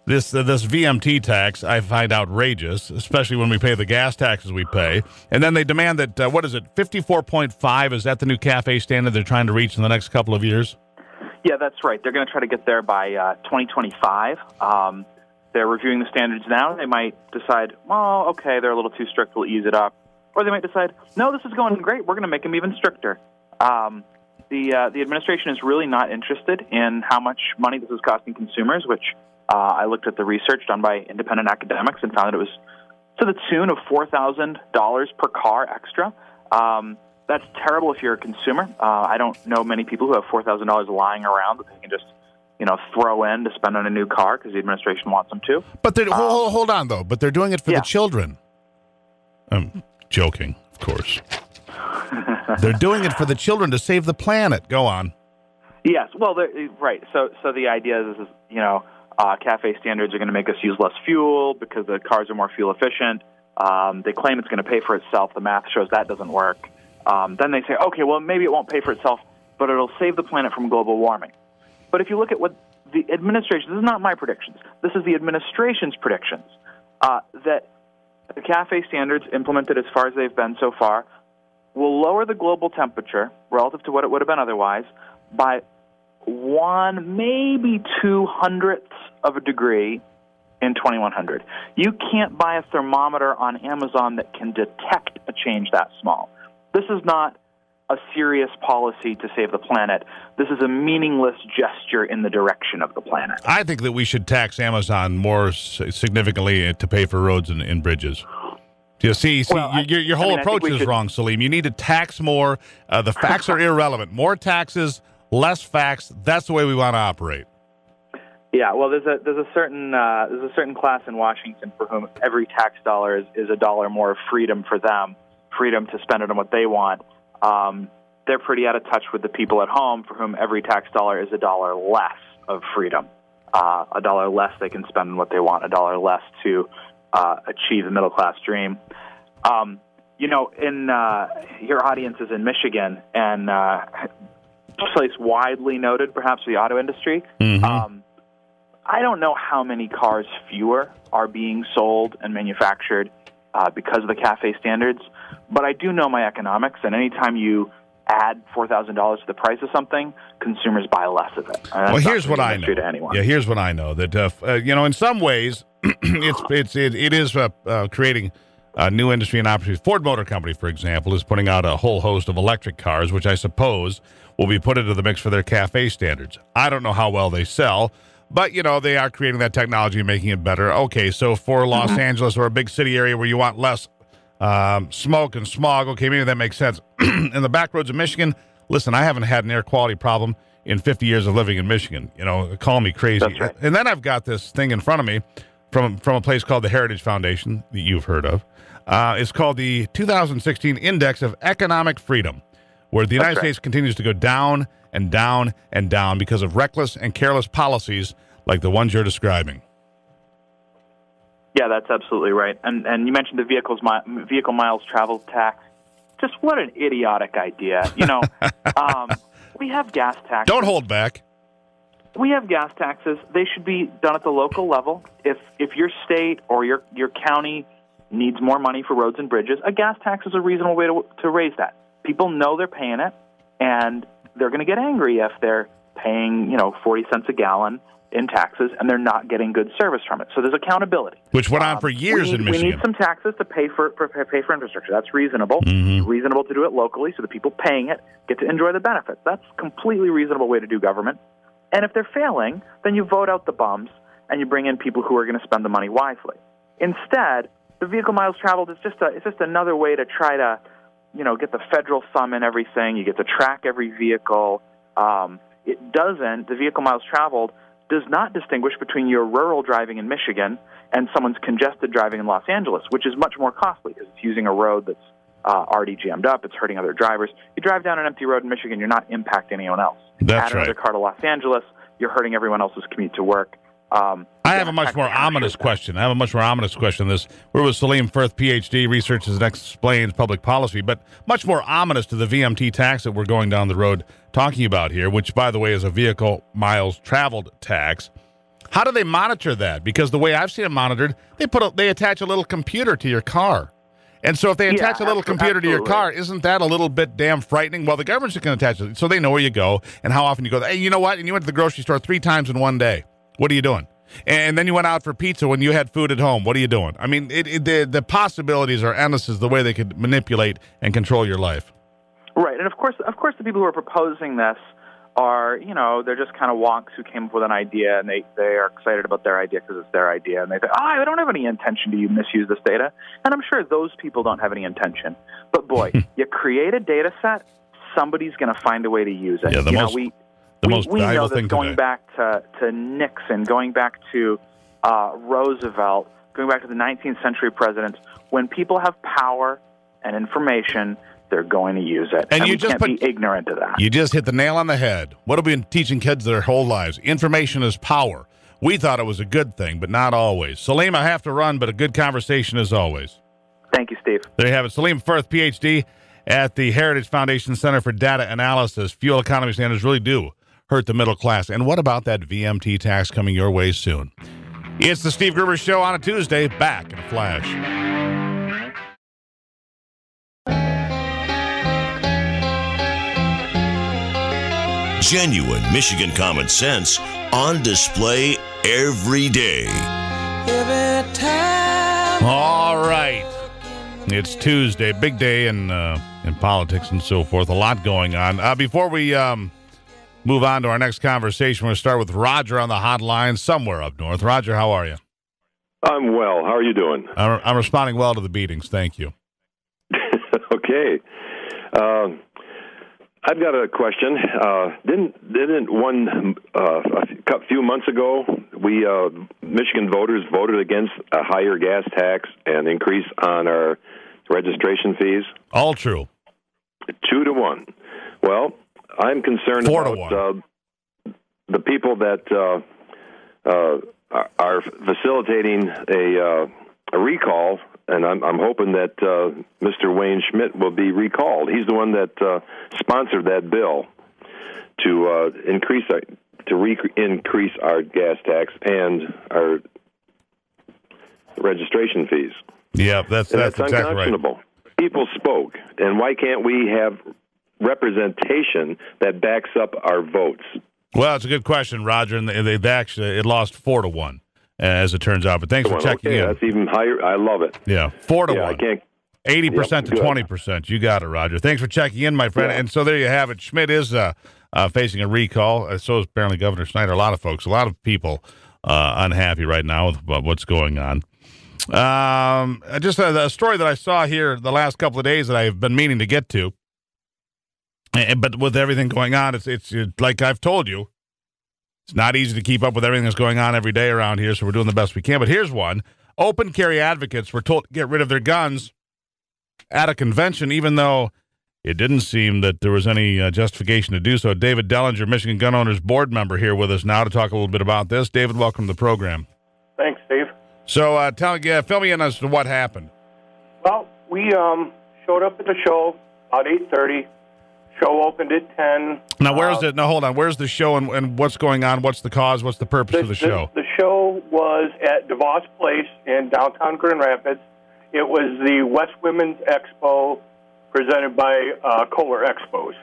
This VMT tax I find outrageous, especially when we pay the gas taxes we pay. And then they demand that, 54.5? Is that the new CAFE standard they're trying to reach in the next couple of years? Yeah, that's right. They're going to try to get there by 2025. they're reviewing the standards now. They might decide, well, okay, they're a little too strict, we'll ease it up. Or they might decide, no, this is going great, we're going to make them even stricter. The administration is really not interested in how much money this is costing consumers, which I looked at the research done by independent academics and found that it was to the tune of $4,000 per car extra. That's terrible if you're a consumer. I don't know many people who have $4,000 lying around that they can just throw in to spend on a new car because the administration wants them to. But hold on, though. But they're doing it for the children. I'm joking, of course. They're doing it for the children to save the planet. Go on. Yes, well, right. So the idea is CAFE standards are going to make us use less fuel because the cars are more fuel efficient. They claim it's going to pay for itself. The math shows that doesn't work. Then they say, okay, well, maybe it won't pay for itself, but it'll save the planet from global warming. But if you look at what the administration, this is not my predictions, this is the administration's predictions, that the CAFE standards implemented as far as they've been so far will lower the global temperature relative to what it would have been otherwise by 1, maybe 0.02 of a degree in 2100. You can't buy a thermometer on Amazon that can detect a change that small. This is not a serious policy to save the planet. This is a meaningless gesture in the direction of the planet. I think that we should tax Amazon more significantly to pay for roads and bridges. You see, well, your whole approach is wrong, Salim. You need to tax more. The facts are irrelevant. More taxes, less facts. That's the way we want to operate. Yeah, well, there's a certain class in Washington for whom every tax dollar is a dollar more of freedom for them, freedom to spend it on what they want. They're pretty out of touch with the people at home for whom every tax dollar is a dollar less of freedom, a dollar less they can spend on what they want, a dollar less to achieve the middle-class dream. In your audience is in Michigan, and a place widely noted perhaps for the auto industry. Mm-hmm. I don't know how many cars fewer are being sold and manufactured because of the CAFE standards, but I do know my economics, and anytime you add $4,000 to the price of something, consumers buy less of it. Well, here's what I know. Yeah, here's what I know. That in some ways, it is creating a new industry and opportunity. Ford Motor Company, for example, is putting out a whole host of electric cars, which I suppose will be put into the mix for their CAFE standards. I don't know how well they sell, but they are creating that technology and making it better. Okay, so for Los Angeles or a big city area where you want less smoke and smog, okay, maybe that makes sense. In the back roads of Michigan, listen, I haven't had an air quality problem in 50 years of living in Michigan. Call me crazy. That's right. And then I've got this thing in front of me from a place called the Heritage Foundation that you've heard of. It's called the 2016 Index of Economic Freedom, where the United States continues to go down and down and down because of reckless and careless policies like the ones you're describing. Yeah, that's absolutely right. And you mentioned the vehicle miles traveled tax. Just what an idiotic idea. We have gas taxes. Don't hold back. We have gas taxes. They should be done at the local level. If your state or your county needs more money for roads and bridges, a gas tax is a reasonable way to raise that. People know they're paying it, and they're going to get angry if they're paying 40 cents a gallon in taxes and they're not getting good service from it. So there's accountability, which went on for years in Michigan. We need some taxes to pay for infrastructure. That's reasonable. Mm-hmm. It's reasonable to do it locally so the people paying it get to enjoy the benefits. That's a completely reasonable way to do government. And if they're failing, then you vote out the bums and you bring in people who are going to spend the money wisely. Instead, the vehicle miles traveled is just another way to try to get the federal thumb in everything. You get to track every vehicle. The vehicle miles traveled does not distinguish between your rural driving in Michigan and someone's congested driving in Los Angeles, which is much more costly because it's using a road that's already jammed up. It's hurting other drivers. You drive down an empty road in Michigan, you're not impacting anyone else. That's Add another car to Los Angeles, you're hurting everyone else's commute to work. I have a much more ominous question. This. We're with Salim Furth, Ph.D., researches and explains public policy, but much more ominous to the VMT tax that we're going down the road talking about here, which, by the way, is a vehicle miles traveled tax. How do they monitor that? Because the way I've seen it monitored, they attach a little computer to your car. And so if they attach a little computer to your car, isn't that a little bit damn frightening? Well, the government's just going to attach it so they know where you go and how often you go. Hey, you know what? And you went to the grocery store 3 times in one day. What are you doing? And then you went out for pizza when you had food at home. What are you doing? I mean, the possibilities are endless as the way they could manipulate and control your life. Right, and of course, the people who are proposing this are, they're just kind of wonks who came up with an idea, and they are excited about their idea because it's their idea, and they say, I don't have any intention to misuse this data, and I'm sure those people don't have any intention. But boy, you create a data set, somebody's going to find a way to use it. Yeah, the most know thing this going back to Nixon, going back to Roosevelt, going back to the 19th century presidents. When people have power and information, they're going to use it. And you can't be ignorant of that. You just hit the nail on the head. What have we been teaching kids their whole lives? Information is power. We thought it was a good thing, but not always. Salim, I have to run, but a good conversation as always. Thank you, Steve. There you have it. Salim Furth, Ph.D. at the Heritage Foundation Center for Data Analysis. Fuel economy standards really do hurt the middle class. And what about that VMT tax coming your way soon? It's the Steve Gruber Show on a Tuesday. Back in a flash. Genuine Michigan common sense on display every day. Every time. All right. It's Tuesday, big day in politics and so forth. A lot going on. Before we move on to our next conversation, we're going to start with Roger on the hotline somewhere up north. Roger, how are you? I'm well. How are you doing? I'm responding well to the beatings. Thank you. Okay. I've got a question. Didn't a few months ago, Michigan voters voted against a higher gas tax and increase on our registration fees? All true. 2-1. Well, I'm concerned about the people that are facilitating a recall. And I'm hoping that Mr. Wayne Schmidt will be recalled. He's the one that sponsored that bill to increase our gas tax and our registration fees. Yeah, that's exactly unconscionable. Right. People spoke, and why can't we have representation that backs up our votes? Well, it's a good question, Roger. And they actually it lost 4-1. As it turns out, but thanks for checking in. That's even higher. I love it. Yeah, 4-1. I can't. 80% to 20%. You got it, Roger. Thanks for checking in, my friend. Yeah. And so there you have it. Schmidt is facing a recall. So is apparently Governor Snyder. A lot of people unhappy right now with what's going on. Just a story that I saw here the last couple of days that I've been meaning to get to. But with everything going on, it's like I've told you. It's not easy to keep up with everything that's going on every day around here, so we're doing the best we can. But here's one. Open carry advocates were told to get rid of their guns at a convention, even though it didn't seem that there was any justification to do so. David Dellinger, Michigan Gun Owners Board member, here with us now to talk a little bit about this. David, welcome to the program. Thanks, Steve. So fill me in as to what happened. Well, we showed up at the show about 8:30. Show opened at 10. Now, where is it? Now, hold on. Where's the show and what's going on? What's the cause? What's the purpose of the show? The show was at DeVos Place in downtown Grand Rapids. It was the West Women's Expo presented by Kohler Expos.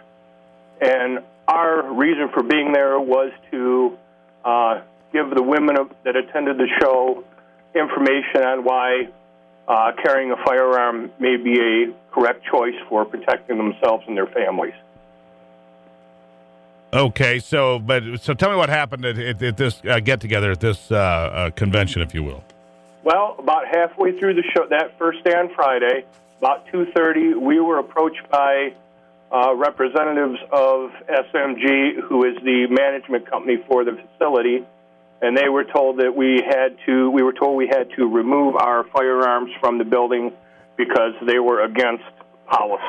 And our reason for being there was to give the women that attended the show information on why carrying a firearm may be a correct choice for protecting themselves and their families. Okay, so tell me what happened at this get-together, at this convention, if you will. Well, about halfway through the show, that first day on Friday, about 2:30, we were approached by representatives of SMG, who is the management company for the facility, and they were told that we were told we had to remove our firearms from the building because they were against policy.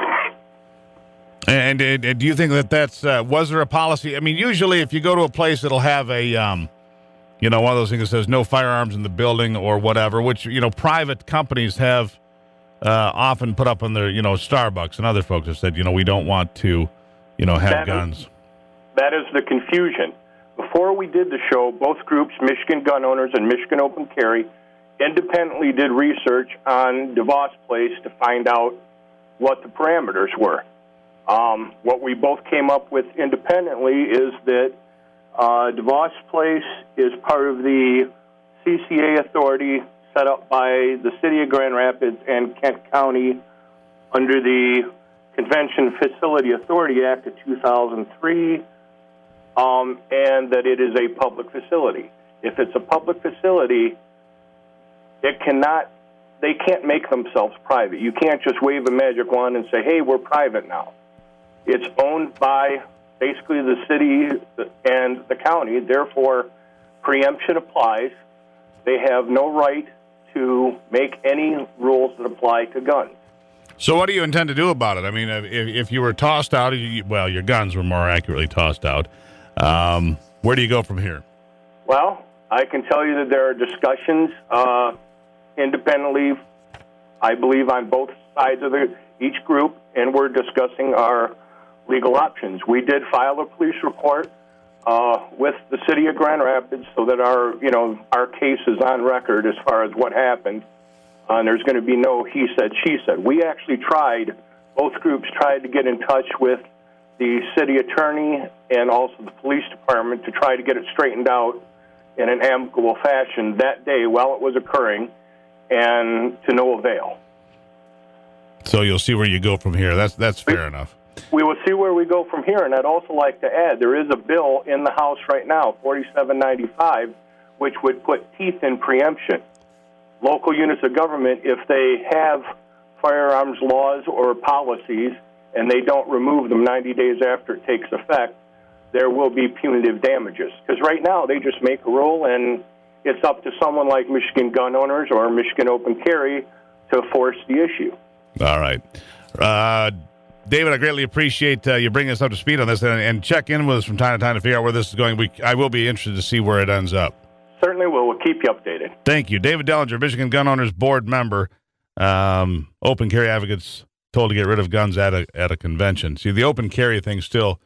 And do you think that's was there a policy? I mean, usually if you go to a place, it'll have a one of those things that says no firearms in the building or whatever, which private companies have often put up on their Starbucks and other folks have said we don't want to have guns. That is the confusion. Before we did the show, both groups, Michigan Gun Owners and Michigan Open Carry, independently did research on DeVos Place to find out what the parameters were. What we both came up with independently is that DeVos Place is part of the CCA authority set up by the City of Grand Rapids and Kent County under the Convention Facility Authority Act of 2003, and that it is a public facility. If it's a public facility, they can't make themselves private. You can't just wave a magic wand and say, hey, we're private now. It's owned by basically the city and the county, therefore preemption applies. They have no right to make any rules that apply to guns. So what do you intend to do about it? I mean, if you were tossed out, well, your guns were more accurately tossed out, where do you go from here? Well, I can tell you that there are discussions independently, I believe, on both sides of each group, and we're discussing our legal options. We did file a police report with the City of Grand Rapids so that our case is on record as far as what happened. And there's going to be no he said, she said. We actually both groups tried to get in touch with the city attorney and also the police department to try to get it straightened out in an amicable fashion that day while it was occurring, and to no avail. So you'll see where you go from here. That's fair enough. We will see where we go from here, and I'd also like to add there is a bill in the House right now, 4795, which would put teeth in preemption. Local units of government, if they have firearms laws or policies and they don't remove them 90 days after it takes effect, there will be punitive damages. Because right now they just make a rule, and it's up to someone like Michigan Gun Owners or Michigan Open Carry to force the issue. All right. David, I greatly appreciate you bringing us up to speed on this, and check in with us from time to time to figure out where this is going. I will be interested to see where it ends up. Certainly will. We'll keep you updated. Thank you. David Dellinger, Michigan Gun Owners Board member. Open carry advocates told to get rid of guns at a convention. See, the open carry thing still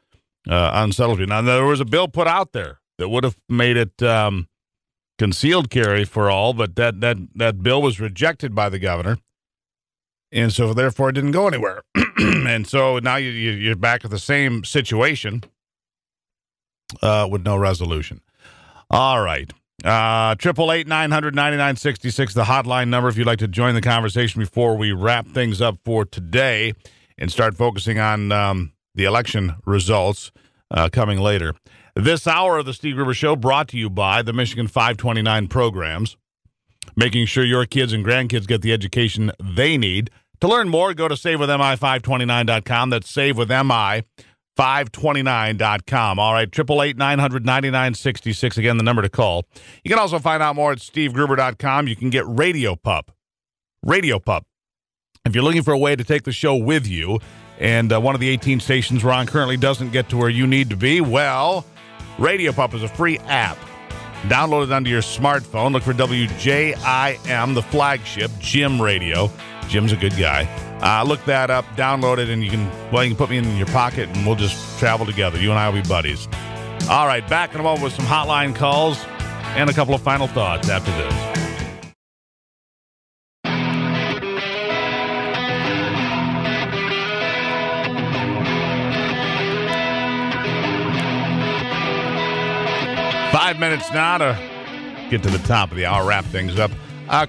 unsettles me. Now, there was a bill put out there that would have made it concealed carry for all, but that bill was rejected by the governor, and so therefore it didn't go anywhere. And so now you're back at the same situation with no resolution. All right. 888-900-9966, the hotline number if you'd like to join the conversation before we wrap things up for today and start focusing on the election results coming later. This hour of the Steve Gruber Show brought to you by the Michigan 529 programs, making sure your kids and grandkids get the education they need. To learn more, go to SaveWithMI529.com. That's SaveWithMI529.com. All right, 888-900-9966. Again, the number to call. You can also find out more at SteveGruber.com. You can get Radio Pup. Radio Pup. If you're looking for a way to take the show with you, and one of the 18 stations we're on currently doesn't get to where you need to be, well, Radio Pup is a free app. Download it onto your smartphone. Look for WJIM, the flagship, Jim Radio. Jim's a good guy. Look that up, download it, and you can put me in your pocket, and we'll just travel together. You and I will be buddies. All right, back in a moment with some hotline calls and a couple of final thoughts after this. Five minutes now to get to the top of the hour, wrap things up.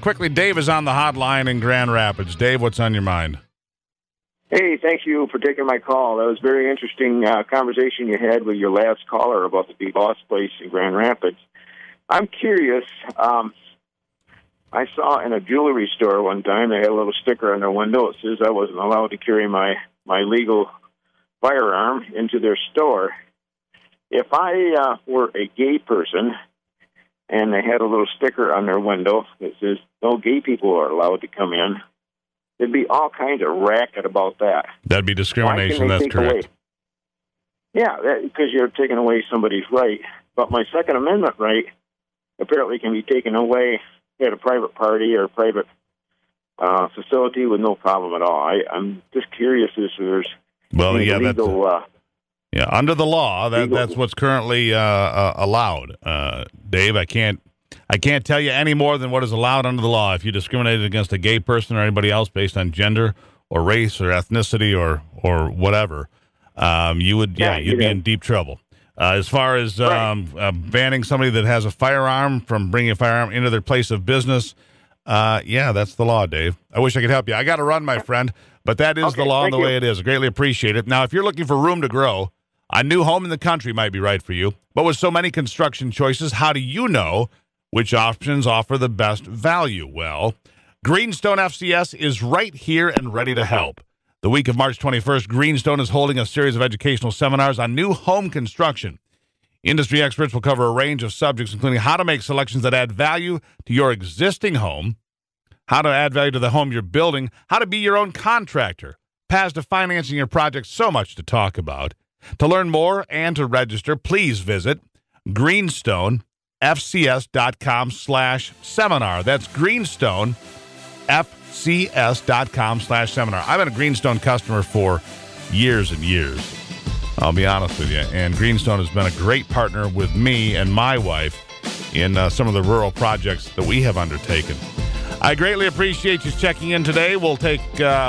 Quickly, Dave is on the hotline in Grand Rapids. Dave, what's on your mind? Hey, thank you for taking my call. That was a very interesting conversation you had with your last caller about the Big Boss place in Grand Rapids. I'm curious. I saw in a jewelry store one time, they had a little sticker on their window. It says I wasn't allowed to carry my legal firearm into their store. If I were a gay person and they had a little sticker on their window that says no gay people are allowed to come in, there'd be all kinds of racket about that. That'd be discrimination, that's correct. Yeah, because you're taking away somebody's right. But my Second Amendment right apparently can be taken away at a private party or a private facility with no problem at all. I'm just curious if there's legal... Yeah, under the law, that's what's currently allowed. Dave, I can't tell you any more than what is allowed under the law. If you discriminated against a gay person or anybody else based on gender or race or ethnicity or whatever, you'd be in deep trouble. As far as banning somebody that has a firearm from bringing a firearm into their place of business, yeah, that's the law, Dave. I wish I could help you. I got to run, my friend, but that is the law and the way it is. I greatly appreciate it. Now, if you're looking for room to grow, a new home in the country might be right for you. But with so many construction choices, how do you know which options offer the best value? Well, Greenstone FCS is right here and ready to help. The week of March 21st, Greenstone is holding a series of educational seminars on new home construction. Industry experts will cover a range of subjects, including how to make selections that add value to your existing home, how to add value to the home you're building, how to be your own contractor, paths to financing your project, so much to talk about. To learn more and to register, please visit greenstonefcs.com/seminar. That's greenstonefcs.com/seminar. I've been a Greenstone customer for years and years, I'll be honest with you. And Greenstone has been a great partner with me and my wife in some of the rural projects that we have undertaken. I greatly appreciate you checking in today. We'll take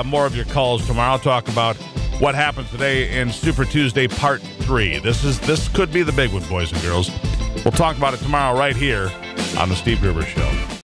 more of your calls tomorrow. I'll talk about what happens today in Super Tuesday Part 3. This could be the big one, boys and girls. We'll talk about it tomorrow right here on the Steve Gruber Show.